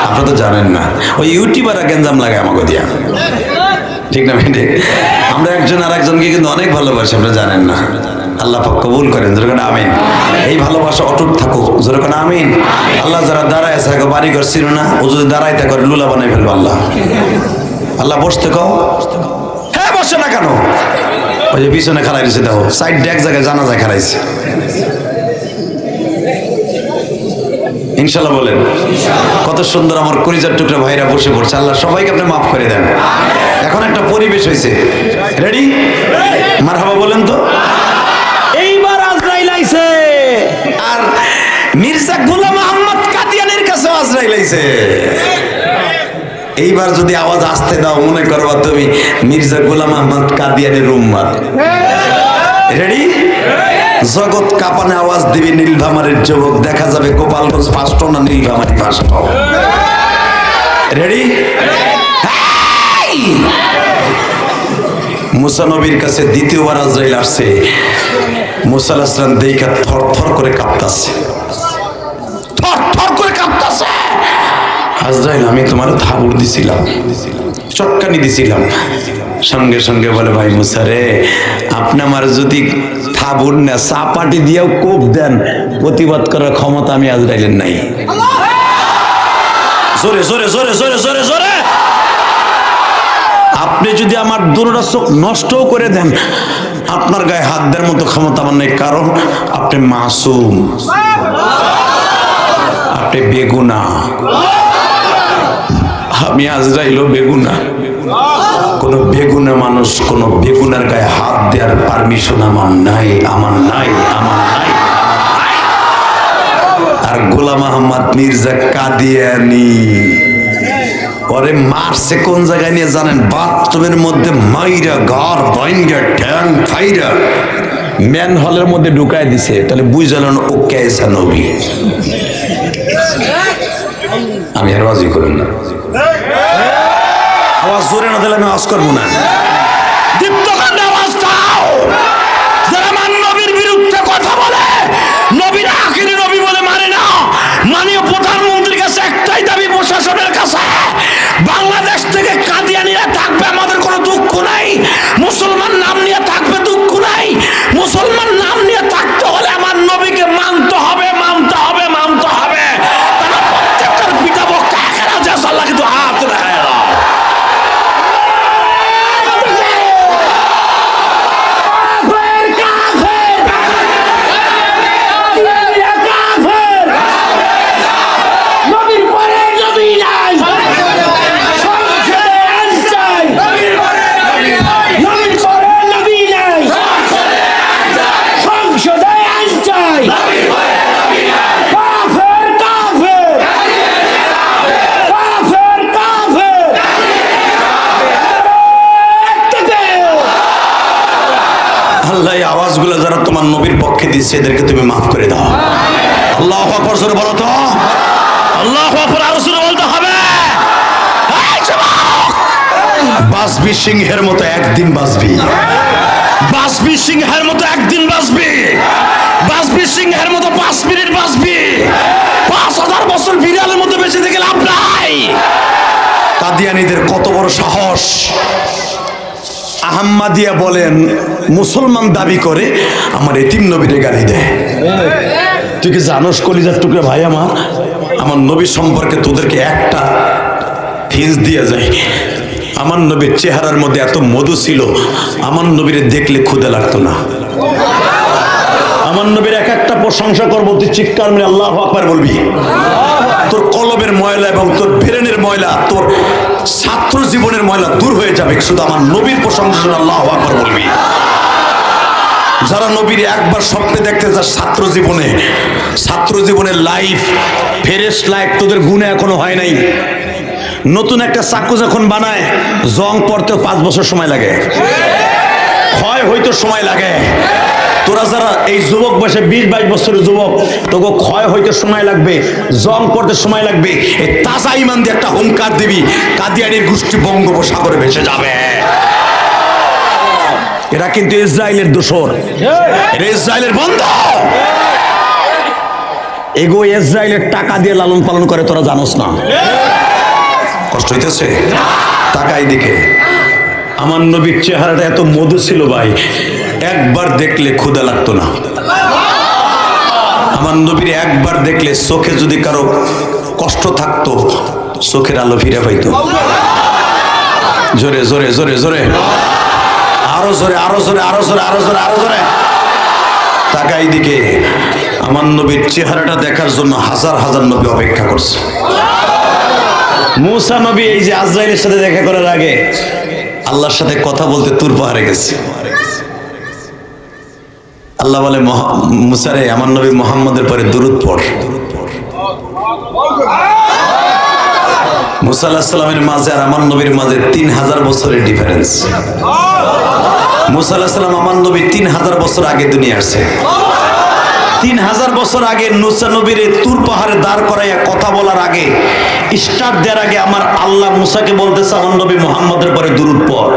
আপনারা তো জানেন না, ওই ইউটিউবাররা গেঞ্জাম লাগে আমাকে দিয়া, ঠিক না ঠিক? আমরা একজন আর একজনকে কিন্তু অনেক ভালোবাসি, আপনারা জানেন না। আল্লাহ পাক কবুল করেন, যেরকম আমিন। এই ভালোবাসা অটুট থাকুক, যেরকম আমিন। আল্লাহ যারা দাঁড়ায় আছে বাড়ি ঘর ছিল না, ও যদি দাঁড়াইতে করে লুলা বানাই ফেলবো আল্লাহ। আল্লাহ বসতে কও, হ্যাঁ বসে না কেন? ওই যে পিছনে খাড়াই দিয়েছে, দেখো সাইড এক জায়গায় জানাজায় খাড়াইছে। ইনশাল্লাহ বলেন। কত সুন্দর আমার কলিজার টুকরা ভাইরা বসে পড়ছে। আল্লাহ সবাইকে আপনি মাফ করে দেন। এখন একটা পরিবেশ হয়েছে, রেডি? মারহাবা বলেন তো। এইবার আজরাইল আইছে, আর মির্জা গোলাম আহমদ কাদিয়ানির কাছে আজরাইল আইছে। এইবার যদি আওয়াজ আসতে দাও, মনে করবা তুমি মির্জা গোলাম আহমদ কাদিয়ানির উম্মত। রেডি? জগৎ কাঁপানে আওয়াজ দিবি নীলভামারের যুবক, দেখা যাবে গোপালগঞ্জ ফার্স্ট না নীলভামারি ফার্স্ট। রেডি? মুসা নবীর কাছে দ্বিতীয়বার আজরাইল আসছে। মুসা আলাইহিস সালাম দেখা থর থর করে কাঁপতাছে, থর থর করে কাঁপতাছে। আজরাইল, আমি তোমার থাবুর দিছিলাম, চটকানি দিছিলাম। সঙ্গে সঙ্গে বলে, ভাই মুসা রে, আপনি আমার যদি থাবুর না চাপাটি দিয়েও কোপ দেন, প্রতিবাদ করার ক্ষমতা আমি আজরাইলের নাই। জোরে জোরে জোরে জোরে জোরে জোরে। আপনি যদি আমার দুটো চোখ নষ্টও করে দেন, আপনার গায়ে হাত দেওয়ার মতো ক্ষমতা আমার নেই, কারণ আপনি মাসুম, আপনি বেগুনা। আমি আজরাইলও বেগুনা। কোন বেগুনা মানুষ কোন বেগুনার গায়ে হাত দেওয়ার পারমিশন আমার নাই, আমার নাই, আমার নাই। আর গোলাম আহমদ মির্জা কাদিয়ানি ওরে মারছে কোন জায়গায় নিয়ে জানেন? বাথরুমের মধ্যে মাইরা ঘর ভাঙ্গা ঠ্যাং ফাইরা ম্যান হলের মধ্যে ঢুকায় দিছে। তাহলে বুঝলেন ও কেসা নবী। আমি আর বাজি করুন না, আওয়াজ জোরে না দিলে আমি আওয়াজ করবো না। দীপ্তকান্ডে আওয়াজ দাও যারা আমার নবীর বিরুদ্ধে কথা বলে, নবীর আখিরি নবী বলে মানে না। মাননীয় প্রধানমন্ত্রীর কাছে একটাই দাবি, প্রশাসনের কাছে, বাংলাদেশ থেকে কাদিয়ানিরা থাকবে, আমাদের কোনো দুঃখ নাই। মুসলমান নাম নিয়ে থাকবে, দুঃখ নাই। মুসলমান নাম নিয়ে থাকতে হলে আমার নবীকে মানতে হবে, মানতে হবে, মানতে হবে। তারা প্রত্যেকটার পিটাবো কাকেরা যে আল্লাহ কিন্তু হাত রাখে। তোমার নবীর পক্ষে দিচ্ছে, এদেরকে তুমি মাফ করে দাও। আল্লাহু আকবার জোরে বলো তো, আল্লাহু আকবার আরো জোরে বলতে হবে। বাসবি সিংহের মতো একদিন বাসবি, বাসবি সিংহের মতো একদিন বাসবি, বাসবি সিংহের মতো 5 মিনিট বাসবি। 5000 বছর বিড়ালের মতো বেঁচে থেকে লাভ নাই। কাদিয়ানীদের কত বড় সাহস! আহম্মদিয়া বলেন মুসলমান দাবি করে আমার এতিম নবীরে গালি দেয়। তুই কি জানোস কলিজার টুকরা ভাই আমার নবী সম্পর্কে তোদেরকে একটা হিন্স দিয়ে যায়। আমার নবীর চেহারার মধ্যে এত মধু ছিল, আমার নবীর দেখলে ক্ষুধা লাগতো না। আমার নবীর এক একটা প্রশংসা করবো, তুই চিৎকার মেরে আল্লাহু আকবার বলবি। তোর কলবের ময়লা এবং তোর ব্রেনের ময়লা, তোর ছাত্র জীবনের ময়লা দূর হয়ে যাবে শুধু আমার নবীর প্রশংসা আল্লাহু আকবার বলবি। যারা নবীর একবার স্বপ্নে দেখতে যার ছাত্র জীবনের লাইফ ফ্রেশ লাইফ, তোদের গুণে এখনো হয় নাই। নতুন একটা চাকু যখন বানায় জং পড়তেও 5 বছর সময় লাগে, ক্ষয় হইতে সময় লাগে। তোরা যারা এই যুবক বয়সে 20-22 বছরের যুবক, তোকে ক্ষয় হইতে সময় লাগবে, জং পড়তে সময় লাগবে। এই তাজা ইমান দিয়ে একটা হুঙ্কার দিবি, কাদিয়ানীর গোষ্ঠী বঙ্গোপসাগরে ভেসে যাবে। এরা কিন্তু ইসরায়েলের দোসর, এরা ইসরায়েলের বন্ধু। এগো ইসরায়েলের টাকা দিয়ে লালন পালন করে, তোরা জানোস না? কষ্ট হইতেছে টাকাই দিকে। আমার নবীর চেহারাটা এত মধু ছিল ভাই, একবার দেখলে ক্ষুধা লাগতো না। আমার নবীর একবার দেখলে চোখে যদি কারো কষ্ট থাকতো, চোখের আলো ফিরে পাইতো। জোরে জোরে জোরে জোরে, আরো জোরে আরো জোরে আরো জোরে আরো জোরে আরো জোরে। তাকাই দিকে আমার নবীর চেহারাটা দেখার জন্য হাজার হাজার নবী অপেক্ষা করছে। মুসা নবী এই যে আজরাইলের সাথে দেখা করার আগে আল্লাহর সাথে কথা বলতে তুর পাহাড়ে গেছে। আল্লাহ বলে মুসা রে, আমার নবী মুহাম্মদের পরে দুরূদ পড়। মুসা আলাইহিস সালামের মাঝে আর আমার নবীর মাঝে 3000 বছরের ডিফারেন্স। মুসা আলাইহিস সালাম আমার নবী 3000 বছর আগে দুনিয়া আসছে। 3000 বছর আগে মুসা নবীর তুর পাহাড়ে দাঁড় করাইয়া কথা বলার আগে, স্টার্ট দেওয়ার আগে আমার আল্লাহ মুসাকে বলতেছে আমার নবী মুহাম্মদের পরে দুরূদ পড়।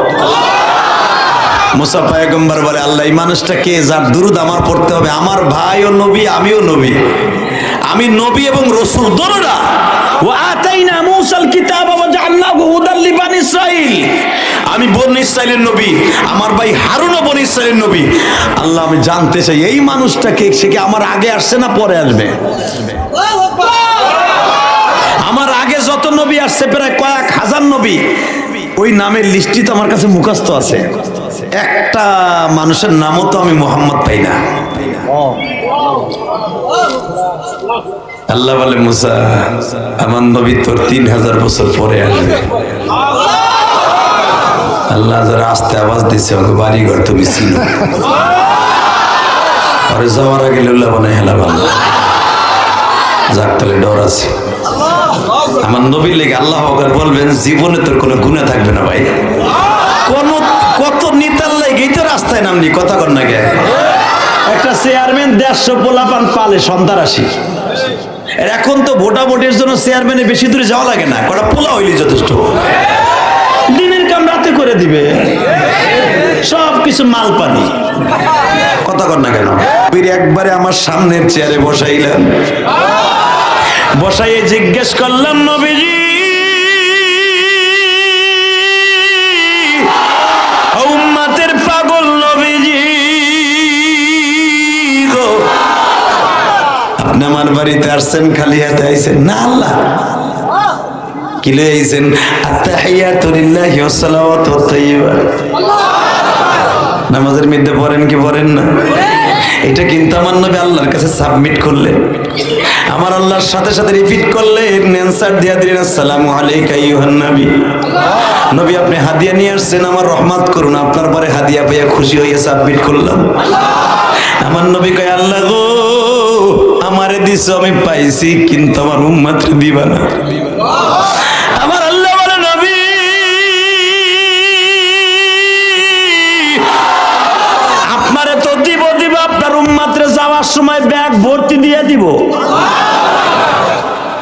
মুসা পয়গম্বর বলে, আল্লাহ এই মানুষটা কে যার দুরূদ আমার পড়তে হবে? আমার ভাইও নবী, আমিও নবী, আমি নবী এবং রাসূল দোনোটা। ওয়া আতাইনা মূসাল কিতাব ওয়া জাআলনাহু হুদাল লিবানি ইসরাঈল। আমি বনি ইসরাইলের নবী, আমার ভাই হারুনও বনি ইসরাইলের নবী। আল্লাহ আমি জানতে চাই এই মানুষটা কে, সে কি আমার আগে আসছে না পরে আসবে? আমার আগে যত নবী আসছে প্রায় কয়েক হাজার নবী, ওই নামের লিস্টটি তো আমার কাছে মুখস্থ আছে। একটা মানুষের নামও তো আমি মুহাম্মদ পাই না। আল্লাহ বলে, মুসা আমার নবী তোর 3000 বছর পরে আসবে। আল্লাহ যারা আস্তে আওয়াজ দিচ্ছে, আমাকে বাড়ি ঘর তুমি ছিল পরে যাওয়ার আগে লুল্লা বানায় হেলা বানা যাক, তাহলে ডর আছে। আমার নবীর লেগে আল্লাহ বলবেন জীবনে তোর কোনো গুনাহ থাকবে না ভাই। কত নিতার লেগেই তো রাস্তায় নামনি, কথা কর না গে। একটা চেয়ারম্যান 150 পোলাপান পালে সন্তারাশি। এখন তো ভোটাভুটির জন্য চেয়ারম্যানে বেশি দূরে যাওয়া লাগে না, কটা পোলা হইলে যথেষ্ট। দিনের কাম রাতে করে দিবে, সব কিছু মাল পানি। কথা কর না কেন? একবারে আমার সামনের চেয়ারে বসাইলাম, বসাইয়ে জিজ্ঞেস করলাম, নবীজি উম্মতের পাগল নবীজি গো, আপনি আমার বাড়িতে আসছেন খালি হাতে আইছেন না? আল্লাহ কি লয়ে আইছেন? আত্তাহিয়াতু লিল্লাহি ওয়াস সালাওয়াতু ওয়াত তাইয়্যিবাত। নামাজের মধ্যে পড়েন কি পড়েন না? এটা কিন্তু আমার নবী আল্লাহর কাছে সাবমিট করলেন, আমার আল্লাহর সাথে সাথে রিপিট করলেন, অ্যানসার দিয়া দিলেন, আসসালামু আলাইকা আইয়ুহান নবী। নবী আপনি হাদিয়া নিয়ে আসছেন, আমার রহমত করুন। আপনার পরে হাদিয়া পাইয়া খুশি হইয়া সাবমিট করলাম। আমার নবী কয়, আল্লাহ গো আমারে দিছো আমি পাইছি, কিন্তু আমার উম্মতকে দিবা না। আমার আল্লাহ বলে, নবী আপনারে তো দিব, আপনার যাওয়ার সময় ব্যাগ ভর্তি দিয়ে দিব।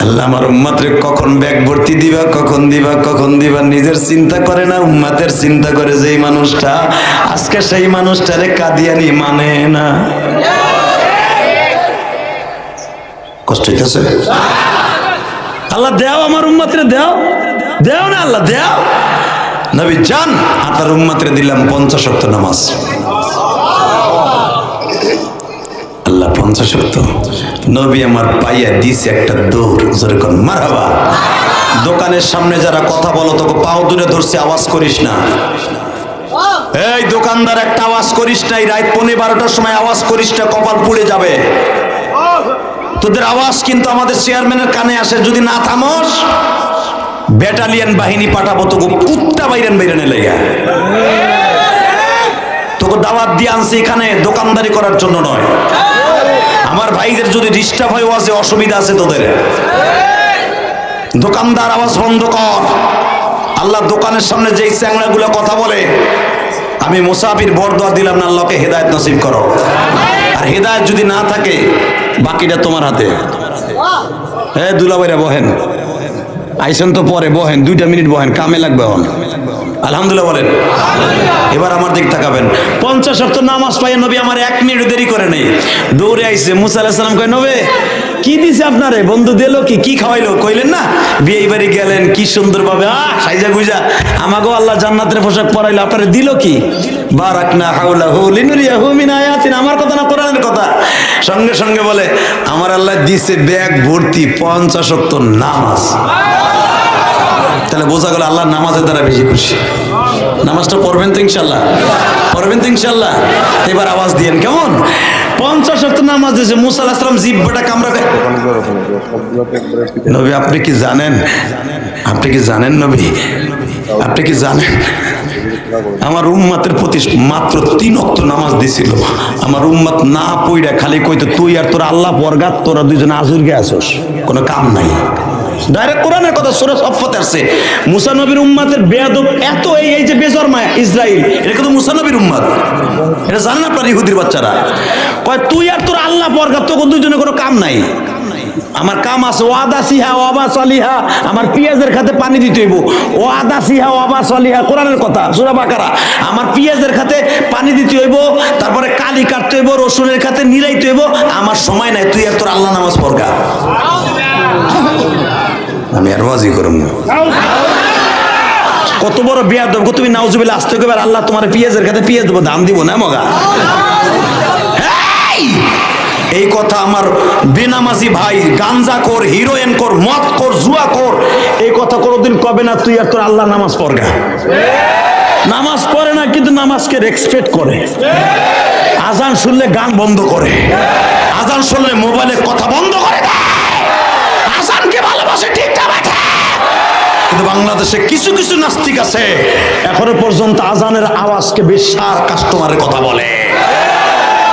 আল্লাহ আমার উম্মতরে কখন ব্যাগ ভর্তি দিবা, কখন দিবা নিজের চিন্তা করে না, উম্মতের চিন্তা করে। যেই মানুষটা আজকে সেই মানুষটারে কাদিয়ানি মানে না। কষ্ট হইতেছে? আল্লাহ দেও আমার উম্মতরে, দেও না আল্লাহ দেও। নবী জান আপনার উম্মতরে দিলাম 50 ওয়াক্ত নামাজ। আল্লাহ 50 ওয়াক্ত। নবী আমার পাইয়া দিছে একটা দৌড়, জোরে কোন মারহাবা। দোকানের সামনে যারা কথা বলো তোকে পাও দূরে ধরছে, আওয়াজ করিস না। এই দোকানদার একটা আওয়াজ করিস না, রাত 11:30টার সময় আওয়াজ করিস না, কপাল পুড়ে যাবে। তোদের আওয়াজ কিন্তু আমাদের চেয়ারম্যানের কানে আসে। যদি না থামোস ব্যাটালিয়ন বাহিনী পাঠাবো তোকে কুত্তা বাইরেন লাইয়া। তোকে দাওয়াত দিয়ে আনছি এখানে দোকানদারি করার জন্য নয়। আমার ভাইদের যদি ডিস্টার্ব হয় ওয়াজে অসুবিধা আছে তোদের। দোকানদার আওয়াজ বন্ধ কর। আল্লাহ দোকানের সামনে যেই চ্যাংড়াগুলো কথা বলে, আমি মুসাফির বরদোয়া দিলাম না, আল্লাহকে হেদায়েত নসিব করো। আর হেদায়েত যদি না থাকে বাকিটা তোমার হাতে। হ্যাঁ দুলাভাইরা বহেন, আইসেন তো পরে বহেন, 2 মিনিট বহেন, কামে লাগবে। আলহামদুলিল্লাহ বলেন। এবার আমার দিক তাকাবেন। 50 ওয়াক্ত নামাজ পাইয়া নবী আমার 1 মিনিট দেরি করে নেই, দৌড়ে আইছে। মুসা আলাইহিস সালাম কয় নবী কি দিছে আপনারে? বন্ধু দিল কি খাওয়াইলো? কইলেন না বিয়ে বাড়ি গেলেন কি সুন্দর ভাবে সাইজা গুইজা আমাগো আল্লাহ জান্নাতের পোশাক পরাইলো, আপনারে দিল কি? বারাকনা হাওলাহু লিনুরিয়াহু মিন আয়াতিনা। আমার কথা না কোরআনের কথা। সঙ্গে সঙ্গে বলে আমার আল্লাহ দিছে ব্যাগ ভর্তি 50 ওয়াক্ত নামাজ। তাহলে বোঝা গেল আল্লাহ নামাজের দ্বারা বেশি খুশি। নামাজটা পড়বেন তো ইনশাল্লাহ, পড়বেন তো ইনশাল্লাহ। এবার আওয়াজ দিয়েন কেমন? 50 ওয়াক্ত নামাজ দিয়েছে। মুসা আলাইহিস সালাম জিহ্বাটা কামড়াবে। নবী আপনি কি জানেন, নবী আপনি কি জানেন আমার উম্মতের প্রতি মাত্র 3 ওয়াক্ত নামাজ দিছিল। আমার উম্মত না পইড়া খালি কইতো তুই আর তোর আল্লাহ বরগাত, তোরা দুইজনে আজুরগে আছোস, কোনো কাম নাই। ডাইরেক্ট কোরআনের কথা সূরা সফফাতে আছে। মুসা নবীর উম্মতের বেয়াদব এত, এই যে বেজরমা ইসরাইল, এটা কিন্তু মুসা নবীর উম্মত। এটা জানেন আপনার ইহুদির বাচ্চারা? কয় তুই আর তোর আল্লাহ বরগাত, তোকে দুইজনে কোনো কাম নাই। আমার কাম আছে। ওয়াদা সিহা ওয়াবা সলিহা, আমার পিয়াজের খাতে পানি দিতে হইব। ওয়াদা সিহা ওয়াবা সলিহা কোরআনের কথা, সূরা বাকারা। আমার পিয়াজের খাতে পানি দিতে হইব, তারপরে কালি কাটতে হইব, রসুনের খাতে নিরাইতে হইব। আমার সময় নাই, তুই আর তোর আল্লাহ নামাজ পড়গা। আমি আর ওয়াজি করব না। কত বড় বেয়াদব গো তুমি! নাউজুবিল্লাহ। আসতে কইবার আল্লাহ তোমার পিয়াজের খাতে পিয়াজ দেব, দাম দিব না মগা। এই কথা আমার বেনামাজি ভাই, গাঞ্জাখোর, হিরোইনখোর, মদখোর, জুয়াখোর এই কথা কোনোদিন কবে না তুই আর তোর আল্লাহ নামাজ পড়গা। নামাজ পড়ে না কিন্তু নামাজকে রেসপেক্ট করে। আজান শুনলে গান বন্ধ করে, আজান শুনলে মোবাইলে কথা বন্ধ করে দেয়, আজানকে ভালোবাসে। ঠিক না? কিন্তু বাংলাদেশে কিছু কিছু নাস্তিক আছে এখনো পর্যন্ত আজানের আওয়াজকে বিশ্বাস কাস্টমারের কথা বলে।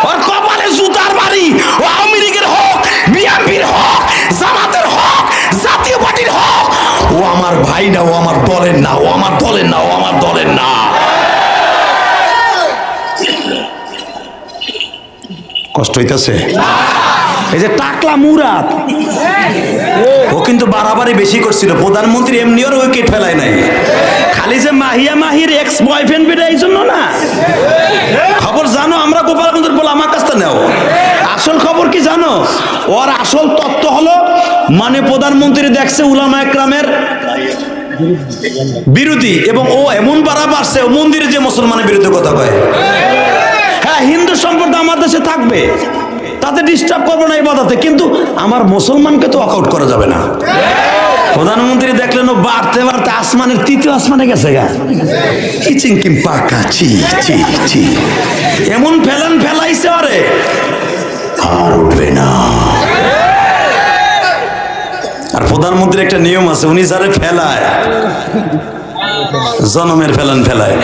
ওর কপালে জুতার বাড়ি, ও আওয়ামী লীগের হোক, বিএনপির হোক, জামাতের হোক, জাতীয় পার্টির হোক, ও আমার ভাই না, ও আমার দলের না, ও আমার দলের না, ও আমার দলের না। কষ্ট হইতেছে? এই যে টাকলা মুরাদ, ও কিন্তু বাড়াবাড়ি বেশি করছিল। প্রধানমন্ত্রী এমনি ওর উইকেট ফেলায় নাই, খালি যে মাহির এক্স বয়ফ্রেন্ড বেটা এই জন্য না। খবর জানো? আমরা গোপালগঞ্জের বলে আমার কাছটা নেও। আসল খবর কি জানো? ওর আসল তত্ত্ব হলো মানে প্রধানমন্ত্রী দেখছে উলামা একরামের বিরোধী, এবং ও এমন বাড়া বাড়ছে, ও মন্দিরে যে মুসলমানের বিরুদ্ধে কথা কয়। হ্যাঁ, হিন্দু সম্প্রদায় আমার দেশে থাকবে, তাতে ডিস্টার্ব করবো না ইবাদতে, কিন্তু আমার মুসলমানকে তো ওয়াকআউট করা যাবে না। প্রধানমন্ত্রী দেখলেন ও বাড়তে বাড়তে আসমানের 3য় আসমানে গেছে গা। চিচিংকিম পাকা চি চি চি, এমন ফেলাইছে আরে আর উঠবে না। আর প্রধানমন্ত্রীর একটা নিয়ম আছে, উনি যারে ফেলায় জনমের ফেলায়।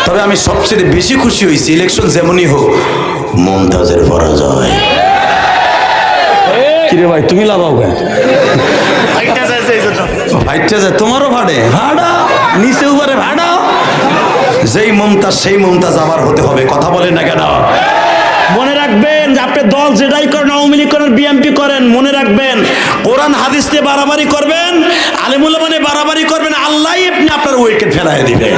তবে আমি সবচেয়ে বেশি খুশি হয়েছি, ইলেকশন যেমনই হোক, মমতাজের পরাজয়। কিরে ভাই তুমি লাগাও কেন? ভাইটা যায় তোমারও ভাড়ে ভাড়া, নিচে উপরে ভাড়া। যেই মমতাজ সেই মমতাজ আবার হতে হবে। কথা বলে না কেন? মনে রাখবেন যে আপনি দল যেটাই করেন, আওয়ামী লীগ করেন, বিএনপি করেন, মনে রাখবেন কোরআন হাদিস দিয়ে বাড়াবাড়ি করবেন, আলেমুল মানে বাড়াবাড়ি করবেন, আল্লাহই আপনি আপনার উইকেট ফেলাই দিবেন।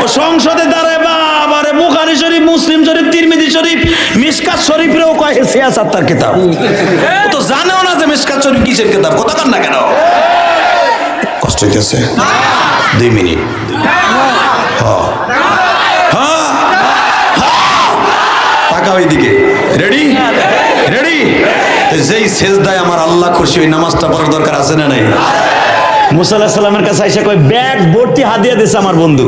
ও সংসদে দাঁড়ায় বাবারে বুখারী শরীফ, মুসলিম শরীফ, তিরমিজি শরীফ, মিশকাত শরীফেও কয় সিয়াসাত তার কিতাব। ও তো জানেও না যে মিশকাত শরীফ কিসের কিতাব, কথা কান না কেন? কষ্ট হইতেছে 2 মিনিট। তাকা ওইদিকে, রেডি রেডি। যেই সেজদায় আমার আল্লাহ খুশি, ওই নামাজটা পড়ার দরকার আছে না নাই? মুসা আলাইহিস সালামের কাছে আইসা কয় ব্যাগ ভর্তি হাদিয়া দিছে আমার বন্ধু।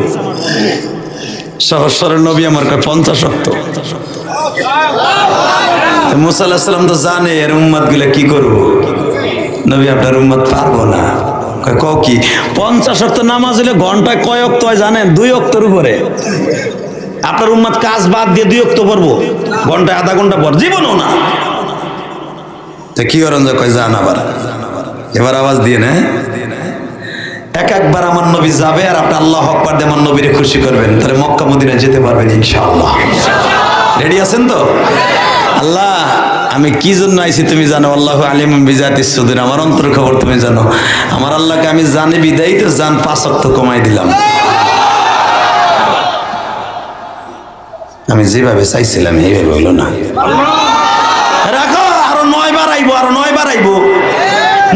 সহজ সরল নবী আমার কয় 50 ওয়াক্ত। মুসা আলাইহিস সালাম তো জানে এর উম্মত গুলা কি করবো, নবী আপনার উম্মত পারবো না। কয় কি 50 ওয়াক্ত নামাজ হলে ঘন্টায় কয় ওয়াক্ত হয় জানেন? 2 ওয়াক্তের উপরে। আপনার উম্মত কাজ বাদ দিয়ে 2 ওয়াক্ত পড়বো, ঘন্টায় আধা ঘন্টা পর, জীবনও না। তো কি করেন? কয় যান আবার, এবার আওয়াজ দিয়ে না একবার আমার নবী যাবে আর আপনি আল্লাহু আকবার দিয়ে আমার নবীরে খুশি করবেন, তাহলে মক্কা মদিনা যেতে পারবেন ইনশাআল্লাহ। রেডি আছেন তো? আল্লাহ আমি কি জন্য আইছি তুমি জানো, আল্লাহু আলিমুম বিজাতিস সুদূর, আমার অন্তর খবর তুমি জানো। আমার আল্লাহকে আমি জানি বিদায়ী তো জান 5 ওয়াক্ত কমাই দিলাম। আমি যেভাবে চাইছিলাম এইভাবে হইল না। রাখো, আরো 9 বার আইবো, আরো 9 বার আইবো।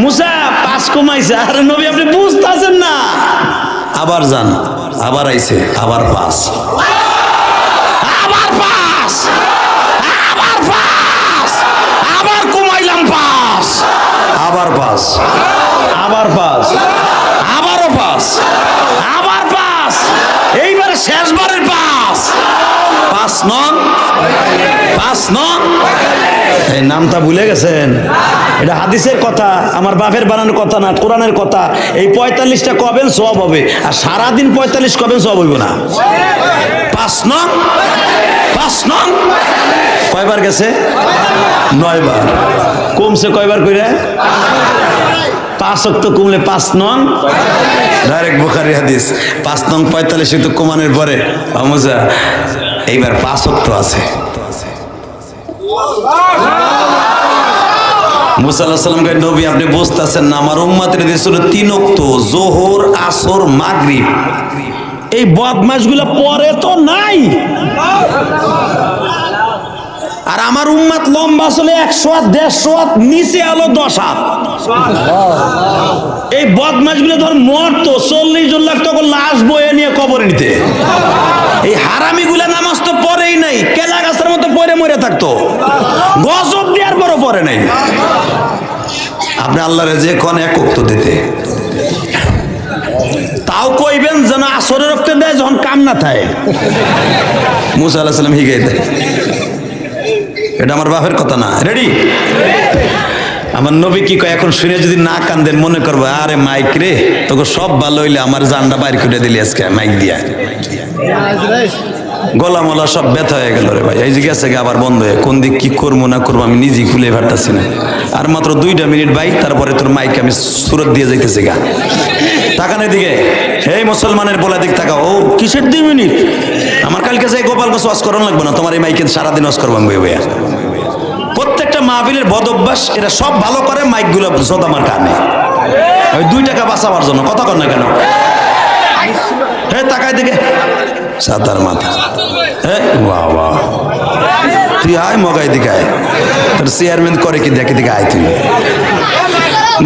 মুসা 5 কমাইছে, আরে নবী আপনি বুঝতেছেন না। আবার যান, আবার আইছে, আবার 5, আবার 5, আবার 5, আবার কমাইলাম 5, আবার 5, আবার 5, আবারও 5, আবার 5, এইবারে শেষবারের 5, 5 নং, 5 নং। এই নামটা ভুলে গেছেন? এটা হাদিসের কথা, আমার বাপের বানানোর কথা না, কোরআনের কথা। এই 45টা কবেন সওয়াব হবে, আর সারাদিন 45 কবেন সওয়াব হইব না। 5 নং, 5 নং। কয়বার গেছে? 9 বার। কমছে কয়বার কইরা? 5 ওয়াক্ত কমলে 5 নং, ডাইরেক্ট বুখারী হাদিস। 5 নং 45 তো কমানোর পরে আমজা এইবার 5 ওয়াক্ত আছে। মুসা আলাইহিস সালাম কয় নবী আপনি বুঝতেছেন না, আমার উম্মতের দিয়েছিল 3 ওয়াক্ত, যোহর, আসর, মাগরিব। এই বদমাশগুলো পরে তো নাই। আর আমার উম্মত লম্বা চলে 100 হাত, 150 হাত, নিচে আলো 10 হাত। এই বদমাশগুলো ধর মরতো 40 জন লাখ টাকা লাশ বয়ে নিয়ে কবরে নিতে। এই হারামিগুলা নামাজ তো পড়েই নাই, কেলা গাছের মতো পড়ে মরে থাকতো, গজব দেওয়ার পরও পড়ে নাই। আপনি আল্লাহরে যে কোন এক ওয়াক্ত দিতে, তাও কইবেন যেন আসরের রক্ত দেয় যখন কাম না থাকে। মুসা আলাইহিস সালাম হিগাই দেয়, এটা আমার বাপের কথা না। রেডি? আমার নবী কি কয় এখন শুনে যদি না কান্দেন মনে করবো আরে মাইক রে তোকে সব ভালো হইলে আমার জানটা বাইর করে দিলি আজকে মাইক দিয়া। গলা মলা সব ব্যথা হয়ে গেল রে ভাই। এই যে গেছে আবার বন্ধ হয়ে, কোন দিক কি করবো না করবো আমি নিজেই খুলে পারতাছি না। আর মাত্র 2টা মিনিট ভাই, তারপরে তোর মাইক আমি সুরত দিয়ে যাইতেছি গা। তাকানের দিকে, এই মুসলমানের বলা দিক তাকাও। ও কিসের 2 মিনিট? আমার কালকে যাই গোপালগঞ্জ ওয়াজ করানো লাগবে না, তোমার এই মাইকে সারাদিন ওয়াজ করবো আমি বইয়া। প্রত্যেকটা মাহফিলের বদ অভ্যাস, এরা সব ভালো করে মাইকগুলো জোদ আমার কানে, ওই 2 টাকা বাঁচাবার জন্য। কথা কর না কেন? হ্যাঁ তাকায় দিকে সাতার মাথা, হ্যাঁ বাহ বাহ, তুই আয় মগাই দিকে আয়, তোর চেয়ারম্যান করে কি দেখে দিকে আয় তুই।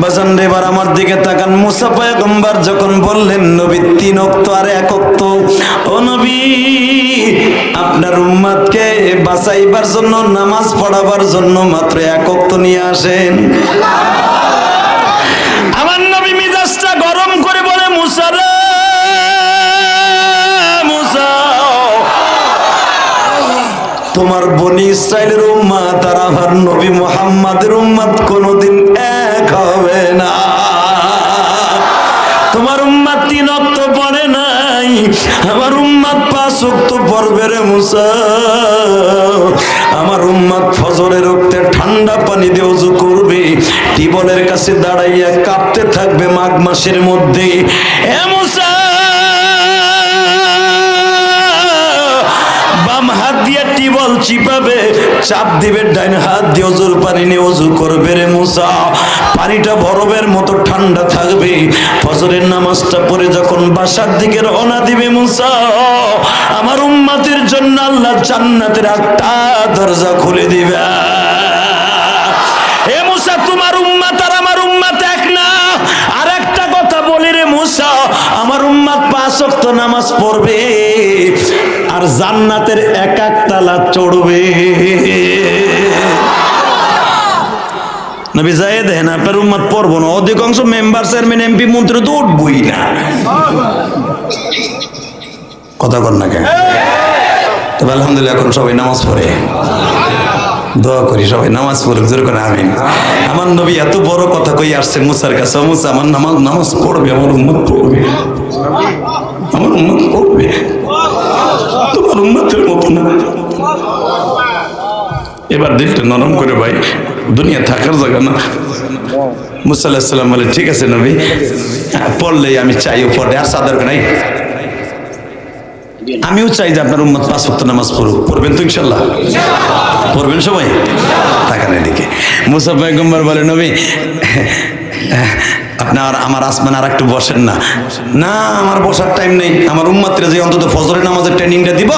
বাজান এবার আমার দিকে তাকান। মুসা পয়গম্বর যখন বললেন নবী 3 ওয়াক্ত আর 1 ওয়াক্ত, ও নবী আপনার উম্মতকে বাঁচাইবার জন্য, নামাজ পড়াবার জন্য মাত্র 1 ওয়াক্ত নিয়ে আসেন। আমার নবী মিজাজটা গরম করে বলে মুসা রে মুসা, তোমার বনি ইসরাইলের উম্মত আর আমার নবী মুহাম্মাদের উম্মত কোনোদিন এক হবে না। তোমার উম্মত 3 ওয়াক্ত পড়ে নাই, আমার উম্মত 5 ওয়াক্ত পড়বে রে মুসা। আমার উম্মত ফজরের ওয়াক্তে ঠান্ডা পানি দিয়ে ওযু করবে, টিবলের কাছে দাঁড়াইয়া কাঁপতে থাকবে মাঘ মাসের মধ্যে। এ মুসা বাম হাত দিয়ে টিবল চিপাবে, চাপ দিবে, ডাইন হাত দিয়ে ওযুর পানি নিয়ে ওযু করবে রে মুসা। পানিটা বরফের মতো ঠান্ডা থাকবে। ফজরের নামাজটা পড়ে যখন বাসার দিকে রওনা দিবে মুসা, আমার উম্মতের জন্য আল্লাহ জান্নাতের 8টা দরজা খুলে দিবে। হে মুসা, তোমার উম্মত আর আমার উম্মত এক না। আর একটা কথা বলি রে মুসা, আমার উম্মত 5 ওয়াক্ত নামাজ পড়বে আর জান্নাতের 1-1 তালা চড়বে। নবী যায় দেখেন আপনার উম্মত পড়বো না, অধিকাংশ মেম্বার চেয়ারম্যান এমপি মন্ত্রী তো উঠবই না। কথা কর না কেন? তবে আলহামদুলিল্লাহ এখন সবাই নামাজ পড়ে, দোয়া করি সবাই নামাজ পড়ুক, জোর করে আমিন। আমার নবী এত বড় কথা কই আসছে মুসার কাছে, মুসা আমার নামাজ পড়বে, আমার উম্মত পড়বে, আমার উম্মত পড়বে, তোমার উম্মতের মতো না। এবার দিলটা নরম করে ভাই, দুনিয়া থাকার জায়গা না। মুসা আলাইহিস সালাম বলে ঠিক আছে নবী, পড়লেই আমি চাই ও পড়ে, আর সাদার নাই। আমিও চাই যে আপনার উম্মত 5 ওয়াক্ত নামাজ পড়ুক। পড়বেন তো ইনশাল্লাহ? পড়বেন সবাই? তাকান এদিকে। মুসা পয়গম্বর বলে নবী আপনার আমার আসমান আর একটু বসেন না। না, আমার বসার টাইম নেই। আমার উম্মতরে যে অন্তত ফজরের নামাজের ট্রেনিংটা দিব,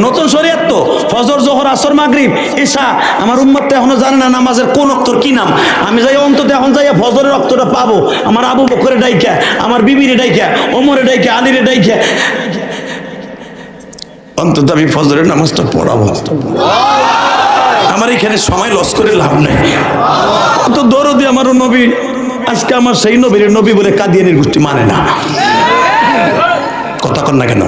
নতুন শরীয়ত তো, ফজর জোহর আসর মাগরিব ঈশা, আমার উম্মত এখনো জানে না নামাজের কোন ওয়াক্তর কি নাম। আমি যাই অন্তত এখন যাই ফজরের ওয়াক্তটা পাবো। আমার আবু বকরে ডাইকা, আমার বিবিরে ডাইকা, ওমরে ডাইকা, আলীরে ডাইকা, অন্তত আমি ফজরের নামাজটা পড়াবো। আমার এখানে সময় লস করে লাভ নাই। অত দরদি আমারও নবী, আজকে আমার সেই নবীর নবী বলে কাদিয়ানির গোষ্ঠী মানে না। কথা কর না কেন?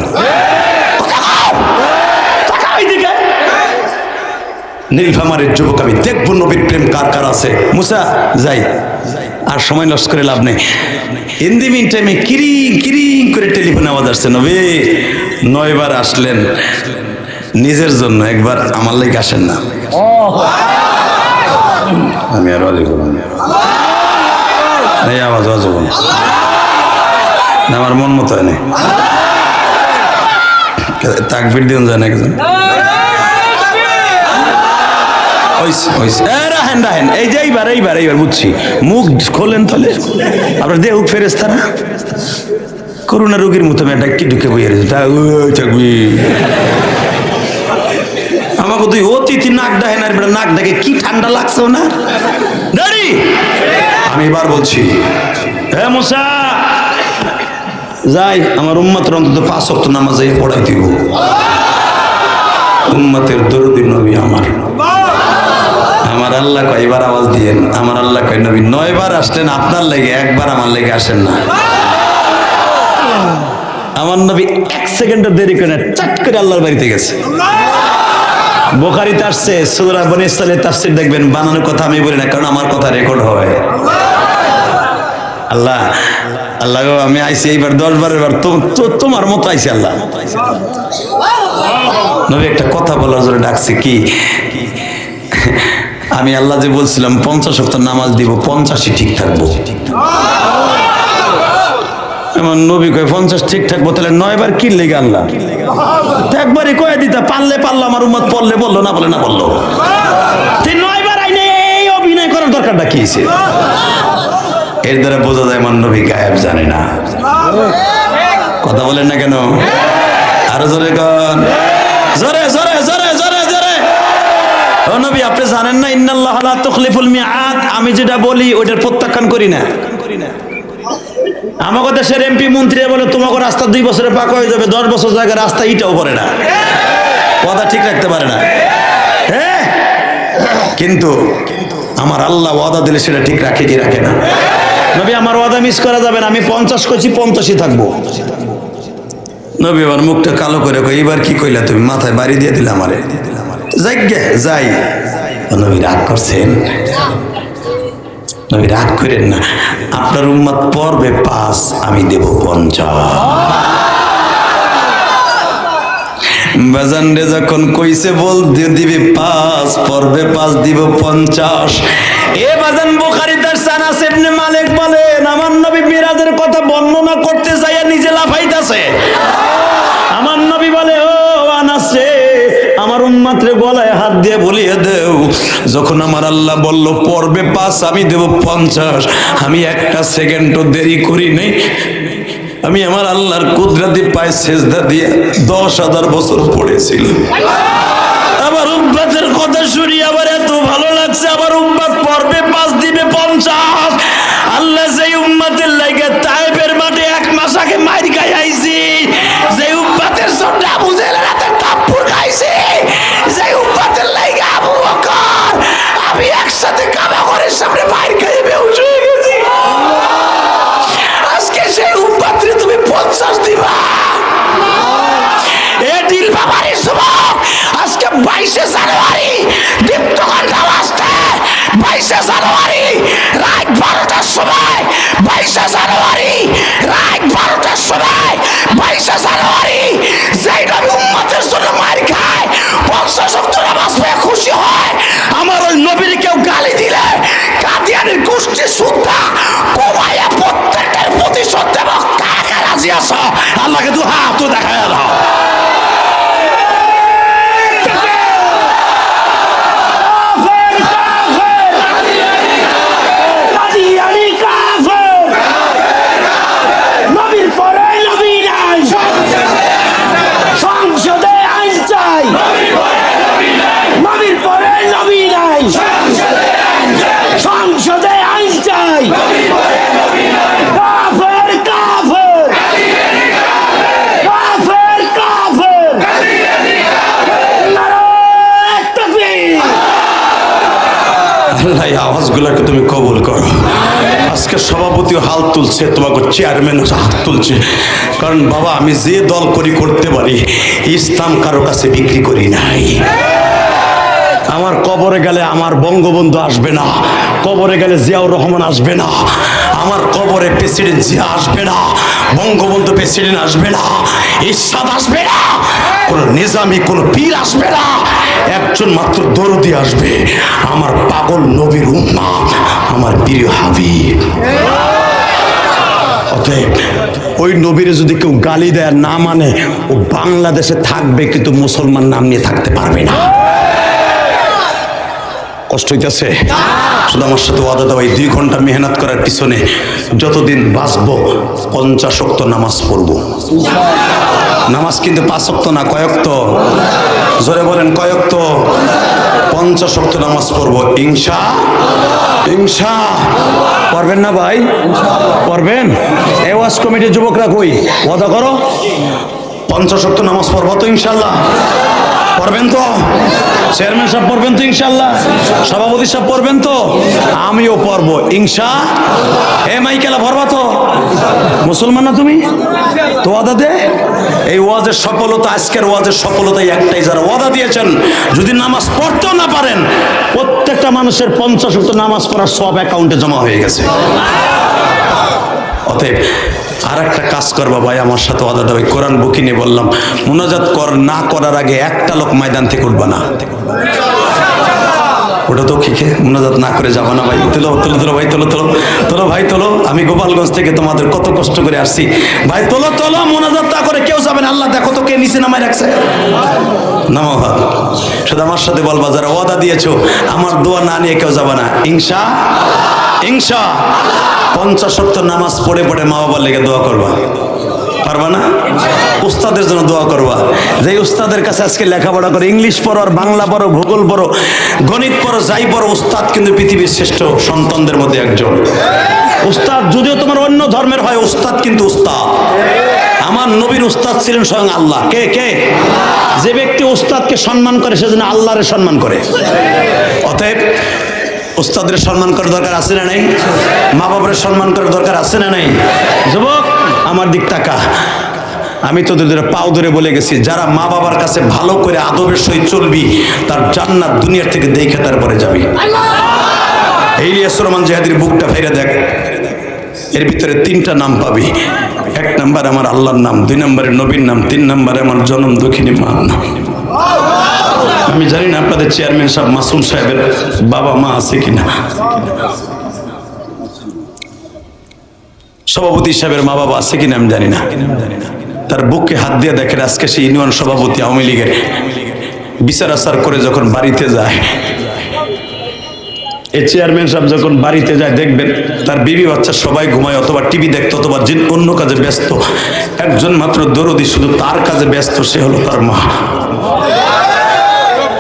নীলফামারীর যুবক, আমি দেখবো নবীর প্রেম কার কার আছে। মুসা যাই, আর সময় লস করে লাভ নেই। ইন দি মিন টাইমে কিরিং কিরিং করে টেলিফোন আওয়াজ আসছে, নবী 9 বার আসলেন নিজের জন্য, একবার আমার লেগে আসেন না। আমি আর এই আওয়াজ আমার মন মতো হয় না, তাকবীর দিন যায় না একজন। এই যে এইবার বুঝছি, মুখ খোলেন তাহলে আপনার দেহ ফেরেশতারা করোনা রোগীর মতো ডাকি ঢুকে বইয়ে থাকবি। আমাকে তুই অতিথি নাক ডাহে না, নাক ডাকে কি ঠান্ডা লাগছে না দাঁড়ি। আমি এবার বলছি, হে মুসা যাই, আমার উম্মতের অন্তত 5 ওয়াক্ত নামাজ পড়াই দিব। উম্মতের দরদি নবী আমার আল্লাহ কয়বার আওয়াজ দিয়েন, আমার আল্লাহ কয় নবী 9 বার আসলেন আপনার লেগে, একবার আমার লেগে আসেন না। আমার নবী 1 সেকেন্ডের দেরি করে চট করে আল্লাহর বাড়িতে গেছে। বুখারীতে আসছে, সূরা বনী ইসরাঈলের তাফসীর দেখবেন, বানানোর কথা আমি বলি না, কারণ আমার কথা রেকর্ড হয়। আল্লাহ আল্লাহ গো, আমি আইছি এইবার 10 বারের বার তোমার মতো আইছি আল্লাহ। নবী একটা কথা বলার জন্য ডাকছে, কি আমি আল্লাহ যে বলছিলাম 50 ওয়াক্ত নামাজ দিব, 50ই ঠিক থাকবো। এমন নবী কয় 50 ঠিক থাকবো, তাহলে 9 বার কি লেগে আল্লাহ? একবারই কয়ে দিতা, পারলে পারলো, আমার উম্মত পড়লে বললো, না বলে না বললো। 9 বার আইনে এই অভিনয় করার দরকারটা কি? এর দ্বারা বোঝা যায় আমার নবী গায়েব জানে না। কথা বলেন না কেন? আরো জোরে কন, জোরে জোরে জোরে জোরে জোরে। ও নবী, আপনি জানেন না ইন্নাল্লাহ লা তুখলিফুল মিআদ, আমি যেটা বলি ওইটার প্রত্যাখ্যান করি না। আমাকে দেশের এমপি মন্ত্রী বলে তোমাকে রাস্তা 2 বছরে পাকা হয়ে যাবে, 10 বছর জায়গায় রাস্তা ইটাও করে না, কথা ঠিক রাখতে পারে না। হ্যাঁ, কিন্তু আমার আল্লাহ ওয়াদা দিলে সেটা ঠিক রাখে কি রাখে না? নবী আমার ওয়াদা মিস করা যাবে না, আমি 50 কইছি 50ই থাকবো। নবী আমার মুখটা কালো করে কই, এবার কি কইলা তুমি? মাথায় বাড়ি দিয়ে দিলে আমারে। যাই। নবী রাগ করছেন? নবী রাগ করেন না, আপনার উম্মত পড়বে 5, আমি দেব 50। বাজান রে যখন কইছে বল দিবে 5, পড়বে 5, দিব 50। এ বাজান বুখারীতে আনাস ইবনে মালিক বলেন, আমার নবী মিরাজের কথা বর্ণনা করতে যাইয়া নিজে লাফাইতাছে। আমার নবী বলে, ও আনাস রে, আমার উম্মত রে গলায় হাত দিয়ে বলিয়ে দেও, যখন আমার আল্লাহ বলল পড়বে 5 আমি দেব 50, আমি একটা সেকেন্ডও দেরি করি নাই। আমি আমার আল্লাহর কুদরতি পায়ে সেজদা দিয়ে 10,000 বছর পড়েছিল। আমার উম্মতের কথা শুনি আমার এত ভালো লাগছে। আমার উম্মত পড়বে 5 দিবে 50। আল্লাহ সেই উম্মতের লাইগা তায়েফের মাঠে 1 মাস আগে মাইর খাই আইছি, যে উম্মতের জন্য আবু জেহেলের হাতে থাপ্পড় খাইছি, যে উম্মতের লাইগা আবু বকর আমি একসাথে কাবা ঘরের সামনে মাইর খাইয়ে বেহুশ হয়ে গেছি। আজকে সেই উম্মতরে তুমি 50 দিবা। এ দিল বাবারে যুবক, আজকে 22 জানুয়ারি দীপ্তগণ নামাজতে 22 জানুয়ারি রাত 12টার সময়, 22 জানুয়ারি রাত 12টার সময়, 22 জানুয়ারি যেই নবী উম্মতের জন্য মার খায়, 50 ওয়াক্ত নামাজ পড়ে খুশি হয়, আমার ওই নবীর কেউ গালি দিলে কাদিয়ানের গোষ্ঠী সুদ্ধা কমাইয়া প্রত্যেকের প্রতিশোধ দেব। কাকে রাজি আছো? আল্লাহকে দু হাত দেখায় দাও। সংসদে আইন চাই, কাফের কাফের কাফের কাফের, নারায়ে তাকবীর। আল্লাহ এই আওয়াজগুলোকে তুমি কবুল করো। আজকে সভাপতিও হাল তুলছে, তোমাকে চেয়ারম্যানও হাত তুলছে, কারণ বাবা আমি যে দল করি করতে পারি, ইসলাম কারো কাছে বিক্রি করি নাই। আমার কবরে গেলে আমার বঙ্গবন্ধু আসবে না, কবরে গেলে জিয়াউর রহমান আসবে না, আমার কবরে প্রেসিডেন্ট জিয়া আসবে না, বঙ্গবন্ধু প্রেসিডেন্ট আসবে না, ইরশাদ আসবে না, কোন নিজামী কোন পীর আসবে না, একজন মাত্র দরদি আসবে, আমার পাগল নবীর উম্মত, আমার প্রিয় হাবিব। অতএব ওই নবীরে যদি কেউ গালি দেয় না মানে, ও বাংলাদেশে থাকবে কিন্তু মুসলমান নাম নিয়ে থাকতে পারবে না। কষ্ট হইতেছে? শুধু আমার সাথে ওয়াদা দাও, এই 2 ঘন্টা মেহনত করার পিছনে যতদিন বাঁচবো 50 ওয়াক্ত নামাজ পড়বো। নামাজ কিন্তু 5 ওয়াক্ত না, কয়েকত? জোরে বলেন কয়েকত? 50 ওয়াক্ত নামাজ পড়বো ইনশা। পড়বেন না ভাই? পড়বেন? এই ওয়াজ কমিটির যুবকরা কই? ওয়াদা করো 50 ওয়াক্ত নামাজ পড়বো তো ইনশাল্লাহ। পড়বেন তো? চেয়ারম্যান সাহেব পড়বেন তো ইনশাল্লাহ? সভাপতি সাহেব পড়বেন তো? আমিও পড়বো ইনশা। এ মাইকেলা পড়বা তো? মুসলমান না তুমি? তো ওয়াদা দে। এই ওয়াজের সফলতা, আজকের ওয়াজের সফলতা একটাই, যারা ওয়াদা দিয়েছেন যদি নামাজ পড়তেও না পারেন, প্রত্যেকটা মানুষের 50 ওয়াক্ত নামাজ পড়ার সব অ্যাকাউন্টে জমা হয়ে গেছে। অতএব আর একটা কাজ করবা ভাই, আমার সাথে ওয়াদা দাও, কোরআন বুকি নিয়ে বললাম, মুনাজাত না করার আগে একটা লোক ময়দান থেকে উঠবা না। ওটা তো কি মুনাজাত না করে যাবো না ভাই। তোলো তোলো তোলো ভাই, তোলো তোলো তোলো ভাই তোলো। আমি গোপালগঞ্জ থেকে তোমাদের কত কষ্ট করে আসছি ভাই, তোলো তোলো। মুনাজাত না করে কেউ যাবে না। আল্লাহ দেখো তো কে নিচে নামায় রাখছে। নামো ভাই, শুধু আমার সাথে বলবা, যারা ওয়াদা দিয়েছো আমার দোয়া না নিয়ে কেউ যাবে না ইনশা। 50 ওয়াক্ত নামাজ পড়ে পড়ে মা বাবার লেগে দোয়া করবা, পারবা না? উস্তাদের জন্য দোয়া করবা, যে উস্তাদের কাছে আজকে লেখাপড়া করে, ইংলিশ পড়ো আর বাংলা পড়ো, ভূগোল পড়ো, গণিত পড়ো, যাই পড়ো, উস্তাদ কিন্তু পৃথিবীর শ্রেষ্ঠ সন্তানদের মধ্যে একজন। উস্তাদ যদিও তোমার অন্য ধর্মের হয়, উস্তাদ কিন্তু উস্তাদ। আমার নবীর উস্তাদ ছিলেন স্বয়ং আল্লাহ। কে কে? যে ব্যক্তি উস্তাদকে সম্মান করে সেজন্য আল্লাহরে সম্মান করে। অতএব উস্তাদের সম্মান করার দরকার আছে না নাই? মা বাবার সম্মান করার দরকার আছে না নাই? যুবক আমার দিক তাকা। আমি তো তোদের পাও ধরে বলে গেছি, যারা মা বাবার কাছে ভালো করে আদবের সহিত চলবি, তার জান্নাত দুনিয়ার থেকে দেখে তারপরে যাবি। ইলিয়াস রহমান জিহাদির বুকটা ফেরে দেখ, এর ভিতরে 3টা নাম পাবি। 1 নম্বর আমার আল্লাহর নাম, 2 নম্বরে নবীর নাম, 3 নম্বরে আমার জনম দুঃখিনী মার নাম। আমি জানি না আপনাদের চেয়ারম্যান সাহেব মাসুম সাহেবের বাবা মা আছে কিনা, সভাপতি সাহেবের মা বাবা আছে কিনা আমি জানি না। তার বুকে হাত দিয়ে দেখেন, আজকে সে ইউনিয়ন সভাপতি আওয়ামী লীগের, বিচার আচার করে যখন বাড়িতে যায়, এই চেয়ারম্যান সাহেব যখন বাড়িতে যায় দেখবেন তার বিবি বাচ্চা সবাই ঘুমায়, অথবা টিভি দেখতো, অথবা অন্য কাজে ব্যস্ত। একজন মাত্র দরদি শুধু তার কাজে ব্যস্ত, সে হলো তার মা।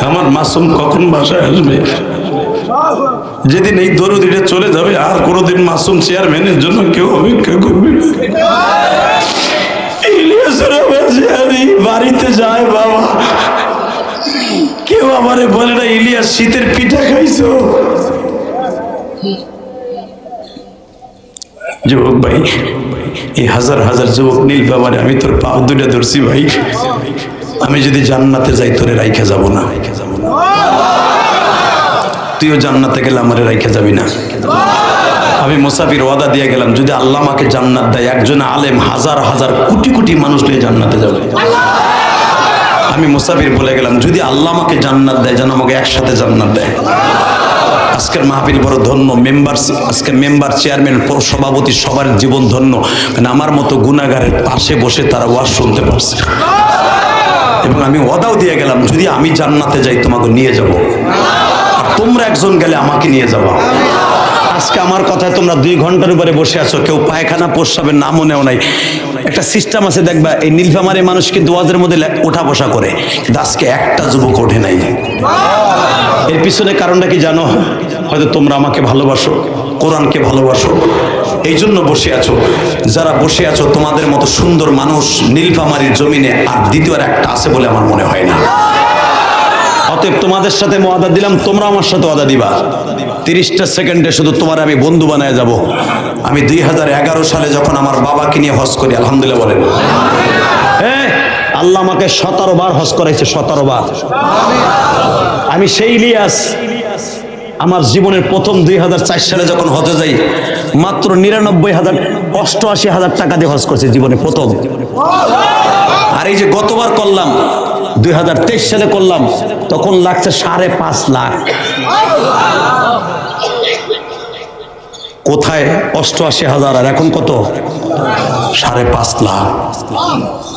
আমার মাসুম কখন বাসায় আসবে? যেদিন এই দরদিটা চলে যাবে আর কোনোদিন মাসুম চেয়ারম্যানের জন্য কেউ অপেক্ষা করবে না। বাড়িতে যায় বাবা, কেউ আমারে বলে না ইলিয়াস শীতের পিঠা খাইছো? যুবক ভাই, এই হাজার হাজার যুবক নীল বাবারে আমি তোর পা দুটা ধরছি ভাই, আমি যদি জান্নাতে যাই তোরে রাইখা যাব না, তুইও জান্নাতে গেলে আমারে রাইখা যাবি না। আমি মুসাফির ওয়াদা দিয়ে গেলাম, যদি আল্লাহ আমাকে জান্নাত দেয়, একজন আলেম হাজার হাজার কোটি কোটি মানুষ নিয়ে জান্নাতে যাবে। আমি মুসাফির বলে গেলাম, যদি আল্লাহ আমাকে জান্নাত দেয় যেন আমাকে একসাথে জান্নাত দেয়। আজকের মাহফিল বড় ধন্য, মেম্বার, আজকের মেম্বার, চেয়ারম্যান, সভাপতি সবার জীবন ধন্য, কারণ আমার মতো গুনাহগারের পাশে বসে তারা ওয়াজ শুনতে পারছে। এবং আমি ওয়াদাও দিয়ে গেলাম, যদি আমি জান্নাতে যাই তোমাকে নিয়ে যাব, আর তোমরা একজন গেলে আমাকে নিয়ে যাবো। আজকে আমার কথায় তোমরা 2 ঘন্টার উপরে বসে আছো, কেউ পায়খানা প্রস্রাবের নামও নেও নাই। একটা সিস্টেম আছে দেখবা, এই নীলফামারী মানুষ কিন্তু ওয়াজের মধ্যে ওঠা বসা করে, কিন্তু আজকে একটা যুবক ওঠে নাই। এর পিছনে কারণটা কি জানো? হয়তো তোমরা আমাকে ভালোবাসো, কোরআনকে ভালোবাসো, এই জন্য বসে আছো। যারা বসে আছো তোমাদের মতো সুন্দর মানুষ নীলফামারীর জমিনে আর দ্বিতীয় একটা আছে বলে আমার মনে হয় না। অতএব তোমাদের সাথে ওয়াদা দিলাম, তোমরা আমার সাথে ওয়াদা দিবা। 30টা সেকেন্ডে শুধু তোমার আমি বন্ধু বানায় যাব। আমি 2011 সালে যখন আমার বাবাকে নিয়ে হজ করি, আলহামদুলিল্লাহ বলেন, আল্লাহ আমাকে 17 বার হজ করাইছে, 17 বার। আমি সেই ইলিয়াস, আমার জীবনের প্রথম 2004 সালে যখন হজে যাই, মাত্র 89,088 টাকা দিয়ে হজ করছে জীবনে প্রথম। আর এই যে গতবার করলাম 2023 সালে করলাম, তখন লাগছে 5.5 লাখ। কোথায় 88,000 আর এখন কত? 5.5 লাখ।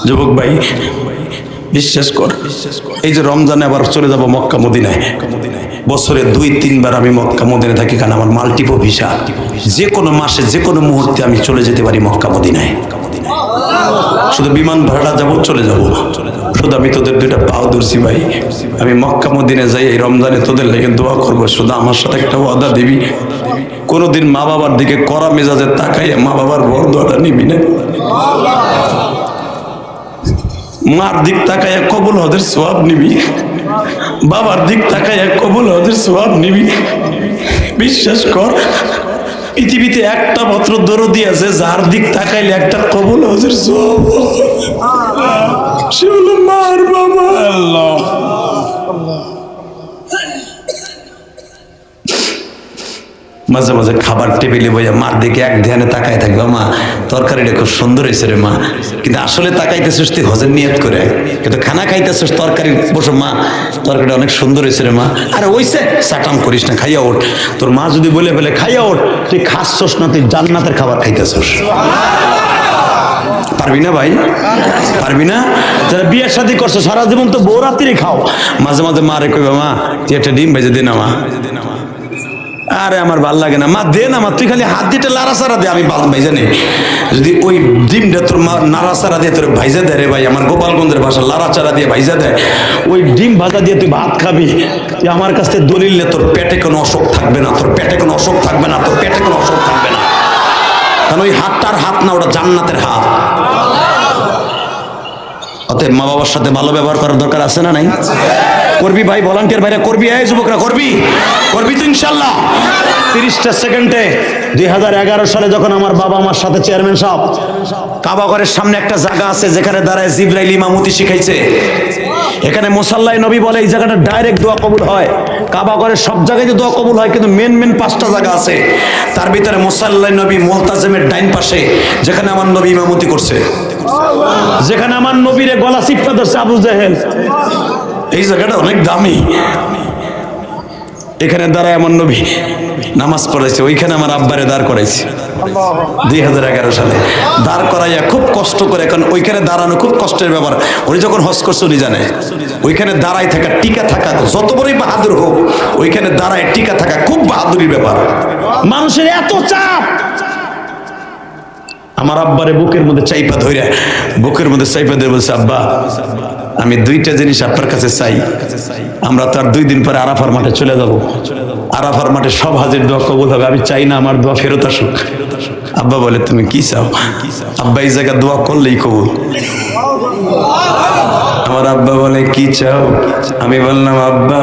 যুবক ভাই বিশ্বাস কর, এই যে রমজানে আবার চলে যাব মক্কা মদিনায়, বছরে 2-3 বার আমি মক্কা মদিনায় থাকি, কারণ আমার মাল্টিপল ভিসা, যে কোনো মাসে যে কোনো মুহূর্তে আমি চলে যেতে পারি মক্কা মদিনায়। শুধু বিমান ভাড়া যাবো, চলে যাব। শুধু আমি তোদের 2টা পাও ধরছি ভাই, আমি মক্কা মদিনায় যাই এই রমজানে তোদের লেগে দোয়া করবো। শুধু আমার সাথে একটা ওয়াদা দিবি, কোনোদিন মা বাবার দিকে কড়া মেজাজে তাকাইয়া মা বাবার বড় দোয়াটা নিবি না। মার দিক তাকাইয়া কবুল হজের সওয়াব নিবি, বাবার দিক তাকাইয়া কবুল হজের সওয়াব নিবি। বিশ্বাস কর, পৃথিবীতে একটা মাত্র দরদি আছে যার দিক তাকাইলে একটা কবুল হজের সওয়াব, সে হলো মার বাবা। আল্লাহ মাঝে মাঝে খাবার টেবিলে বইয়া মার দিকে এক ধ্যানে তাকায় থাকবে, মা তরকারিটা খুব সুন্দর হয়েছে রে মা, কিন্তু আসলে তাকাইতেছিস তুই হজের নিয়ত করে, কিন্তু খানা খাইতেছিস তরকারি বসে, মা তরকারিটা অনেক সুন্দর হয়েছে রে মা। আরে ওইসে সাটাম করিস না, খাইয়া ওঠ। তোর মা যদি বলে ফেলে খাইয়া ওঠ, তুই খাচ্ছস না, তুই জান্নাতের খাবার খাইতেছিস। পারবি না ভাই? পারবি না? যারা বিয়ে শাদী করছো সারা জীবন তো বউ রাত্রি খাও, মাঝে মাঝে মারে কইবা, মা তুই একটা ডিম ভেজে দে না মা। আরে আমার ভাল লাগে না, মা দে না মা, তুই খালি হাত দিয়ে লাড়াচাড়া দে, আমি ভাইজা নেই। যদি ওই ডিমটা তোর মা নাড়াচাড়া দিয়ে তোর ভাইজা দেয় রে ভাই, আমার গোপালগঞ্জের ভাষা লাড়াচাড়া দিয়ে ভাইজা দেয়, ওই ডিম ভাজা দিয়ে তুই ভাত খাবি, তুই আমার কাছ থেকে দলিল নে, তোর পেটে কোনো অসুখ থাকবে না, তোর পেটে কোনো অসুখ থাকবে না, তোর পেটে কোনো অসুখ থাকবে না। কারণ ওই হাতটার হাত না, ওটা জান্নাতের হাত। অতএব মা বাবার সাথে ভালো ব্যবহার করার দরকার আছে না নাই? করবি ভাই, ভলান্টিয়ার ভাইরা করবি, এই যুবকরা করবি, করবি তো ইনশাল্লাহ। 30টা সেকেন্ডে 2011 সালে যখন আমার বাবা আমার সাথে চেয়ারম্যান সাহেব, কাবা ঘরের সামনে একটা জায়গা আছে যেখানে দাঁড়ায় জিবরাইল ইমামতি শিখাইছে, এখানে মুসাল্লায় নবী বলে এই জায়গাটা ডাইরেক্ট দোয়া কবুল হয়। কাবা ঘরের সব জায়গায় দোয়া কবুল হয়, কিন্তু মেন 5টা জায়গা আছে, তার ভিতরে মুসাল্লায় নবী মুলতাজিমের ডাইন পাশে, যেখানে আমার নবী ইমামতি করছে, যেখানে আমার নবীরে গলা চিপটা ধরছে আবু জেহেল, এই জায়গাটা অনেক দামি। এখানে দাঁড়ায় আমার নবী নামাজ পড়াইছে, ওইখানে আমার আব্বারে দাঁড় করাইছে। 2011 সালে দাঁড় করাইয়া খুব কষ্ট করে, এখন ওইখানে দাঁড়ানো খুব কষ্টের ব্যাপার। উনি যখন হজ করছে উনি জানে ওইখানে দাঁড়ায় থাকা, টিকা থাকা, যত বড়ই বাহাদুর হোক ওইখানে দাঁড়ায় টিকা থাকা খুব বাহাদুরির ব্যাপার। মানুষের এত চাপ। আমার আব্বারে বুকের মধ্যে চাইপা ধরে, বুকের মধ্যে চাইপা ধরে বলছে, আব্বা আমি দুইটা জিনিস আপনার কাছে চাই। আমরা তো আর 2 দিন পরে আরাফার মাঠে চলে যাব, আরাফার মাঠে সব হাজির দোয়া কবুল হবে, আমি চাই না আমার দোয়া ফেরত আসুক। আব্বা বলে তুমি কি চাও? আব্বা এই জায়গা দোয়া করলেই কবুল। আমার আব্বা বলে কি চাও? আমি বললাম আব্বা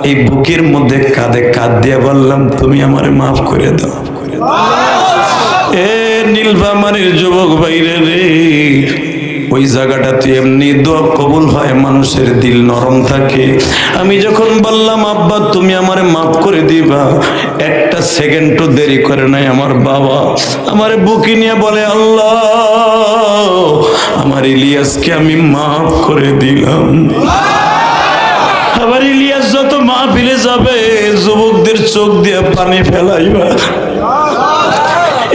এই বুকের মধ্যে কাঁধে কাঁধ দিয়ে বললাম তুমি আমারে মাফ করে দাও। এ নীলফামারীর যুবক ভাইরে রে, ওই জায়গাটাতে এমনি দোয়া কবুল হয়, মানুষের দিল নরম থাকে। আমি যখন বললাম আব্বা তুমি আমারে মাফ করে দিবা, 1 সেকেন্ডও দেরি করে নাই আমার বাবা আমারে বুকে নিয়ে বলে আল্লাহ আমার ইলিয়াসকে আমি মাফ করে দিলাম। আবার ইলিয়াস যত মাহফিলে যাবে যুবকদের চোখ দিয়ে পানি ফেলাইবা।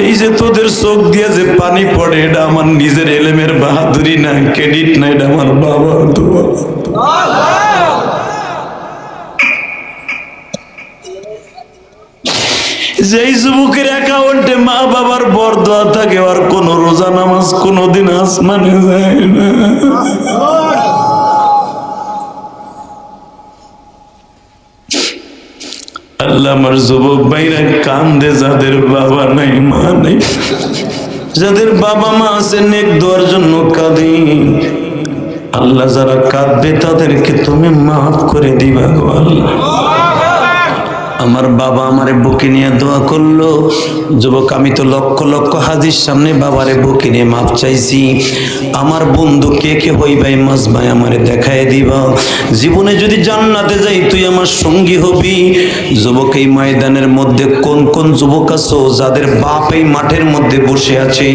এই যে তোদের চোখ দিয়ে যে পানি পড়ে এটা আমার নিজের এলেমের বাহাদুরি না, ক্রেডিট না, এটা আমার বাবার দোয়া। যেই যুবকের অ্যাকাউন্টে মা বাবার বরদোয়া থাকে আর কোন রোজা নামাজ কোনদিন আসমানে যায় না। আল্লাহ আমার যুবক ভাইরা কান্দে, যাদের বাবা নাই মা নাই, যাদের বাবা মা আছে নেক দোয়ার জন্য কাঁদি। আল্লাহ যারা কাঁদবে তাদেরকে তুমি মাফ করে দিবা গো আল্লাহ। আমার বাবা আমারে বুকে নিয়ে দোয়া করলো। যুবক আমি তো লক্ষ লক্ষ হাজির সামনে বাবারে বুকে নিয়ে মাপ চাইছি। আমার বন্ধু কে কে হই ভাই মাস ভাই আমারে দেখায় দিবা। জীবনে যদি জান্নাতে যাই তুই আমার সঙ্গী হবি। যুবক এই ময়দানের মধ্যে কোন কোন যুবক আছো যাদের বাপ এই মাঠের মধ্যে বসে আছে,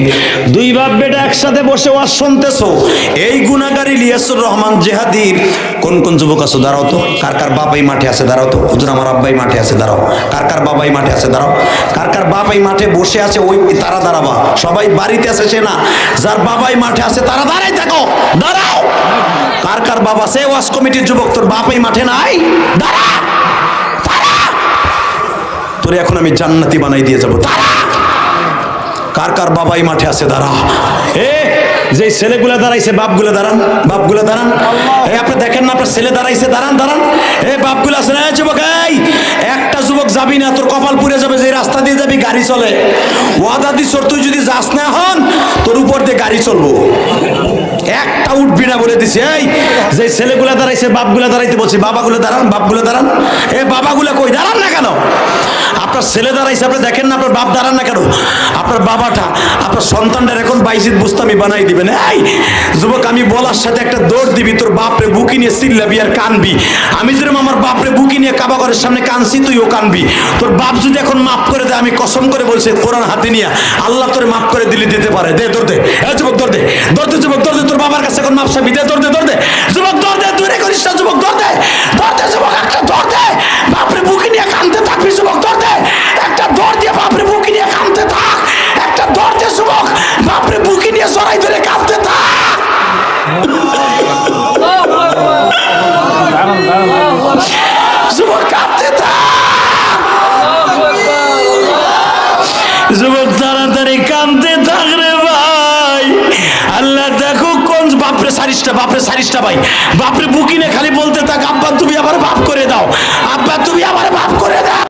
2 বাপ বেটা একসাথে বসে ওয়াজ শুনতেছো, এই গুনাহগার ইলিয়াসুর রহমান জেহাদির কোন কোন যুবক আছো? দাঁড়াও তো, কার কার বাপ এই মাঠে আছে? দাঁড়াও তো। হুজুর আমার আব্বাই মাঠে আছে, দাঁড়াও। কার কার বাবাই মাঠে আছে? দাঁড়াও। কার কার বাবাই মাঠে বসে আছে? ওই তারা দাঁড়াবা। সবাই বাড়িতে আছে সে না, যার বাবাই মাঠে আছে তারা দাঁড়াই থাকো, দাঁড়াও। কার কার বাবা সে ওয়াজ কমিটির যুবক তোর বাবাই মাঠে নাই? দাঁড়া, দাঁড়া, তোরে এখন আমি জান্নাতি বানাই দিয়ে যাবো, দাঁড়া। কার কার বাবাই মাঠে আছে? দাঁড়া। এ যে ছেলেগুলা দাঁড়াইছে বাপগুলা দাঁড়ান, বাপগুলা দাঁড়ান। এই আপনি দেখেন না আপনার ছেলে দাঁড়াইছে, দাঁড়ান দাঁড়ান। এ বাপগুলা আছে না যুবক? এই একটা যুবক যাবি না, তোর কপাল পুড়ে যাবে। যে রাস্তা দিয়ে যাবি গাড়ি চলে, ওয়াদা দিস তুই যদি যাস না হন তোর উপর দিয়ে গাড়ি চলবো, একটা উঠবি না বলে দিছি। এই যে ছেলেগুলা দাঁড়াইছে বাপগুলা দাঁড়াইতে বলছি, বাবাগুলো দাঁড়ান, বাপগুলো দাঁড়ান। এ বাবাগুলা কই? দাঁড়ান না কেন? আপনার ছেলে দাঁড়াইছে আপনি দেখেন না, আপনার বাপ দাঁড়ান না কেন? আপনার বাবাটা আপনার সন্তানটার এখন বাইজিদ বুস্তামি বানাই দিবেন। এই যুবক আমি বলার সাথে একটা দৌড় দিবি, তোর বাপরে বুকি নিয়ে চিল্লাবি আর কানবি। আমি যেরকম আমার বাপরে বুকি নিয়ে কাবা ঘরের সামনে কানছি তুইও কানবি। তোর বাপ যদি এখন মাফ করে দেয়, আমি কসম করে বলছি কোরআন হাতে নিয়ে আল্লাহ তোরে মাফ করে দিলে দিতে পারে। দে দৌড় দে, যুবক দৌড় দে, দৌড় দে যুবক, দৌড় দে। তোর বাবার কাছে এখন মাফ চাবি, দে দৌড় দে, দৌড় দে যুবক, দৌড় দে। তুই রে করিস না যুবক, দৌড় দে, দৌড় দে যুবক, একটা দৌড় দে। বাপরে বুকি নিয়ে কানতে থাকবি যুবক, দৌড় দে। একটা দৌড় দিয়ে বাপরে বুকি নিয়ে কানতে থাক, একটা দৌড় দে যুবক, বাপরে বুকি নিয়ে জড়াই ধরে কানতে থাক। যুবক কাঁদতে থাক, যুবক তাড়াতাড়ি কাঁদতে থাক রে ভাই। আল্লাহ দেখো কোন বাপরে সারিসটা, বাপরে সারিসটা ভাই, বাপরে বুকি নিয়ে খালি বলতে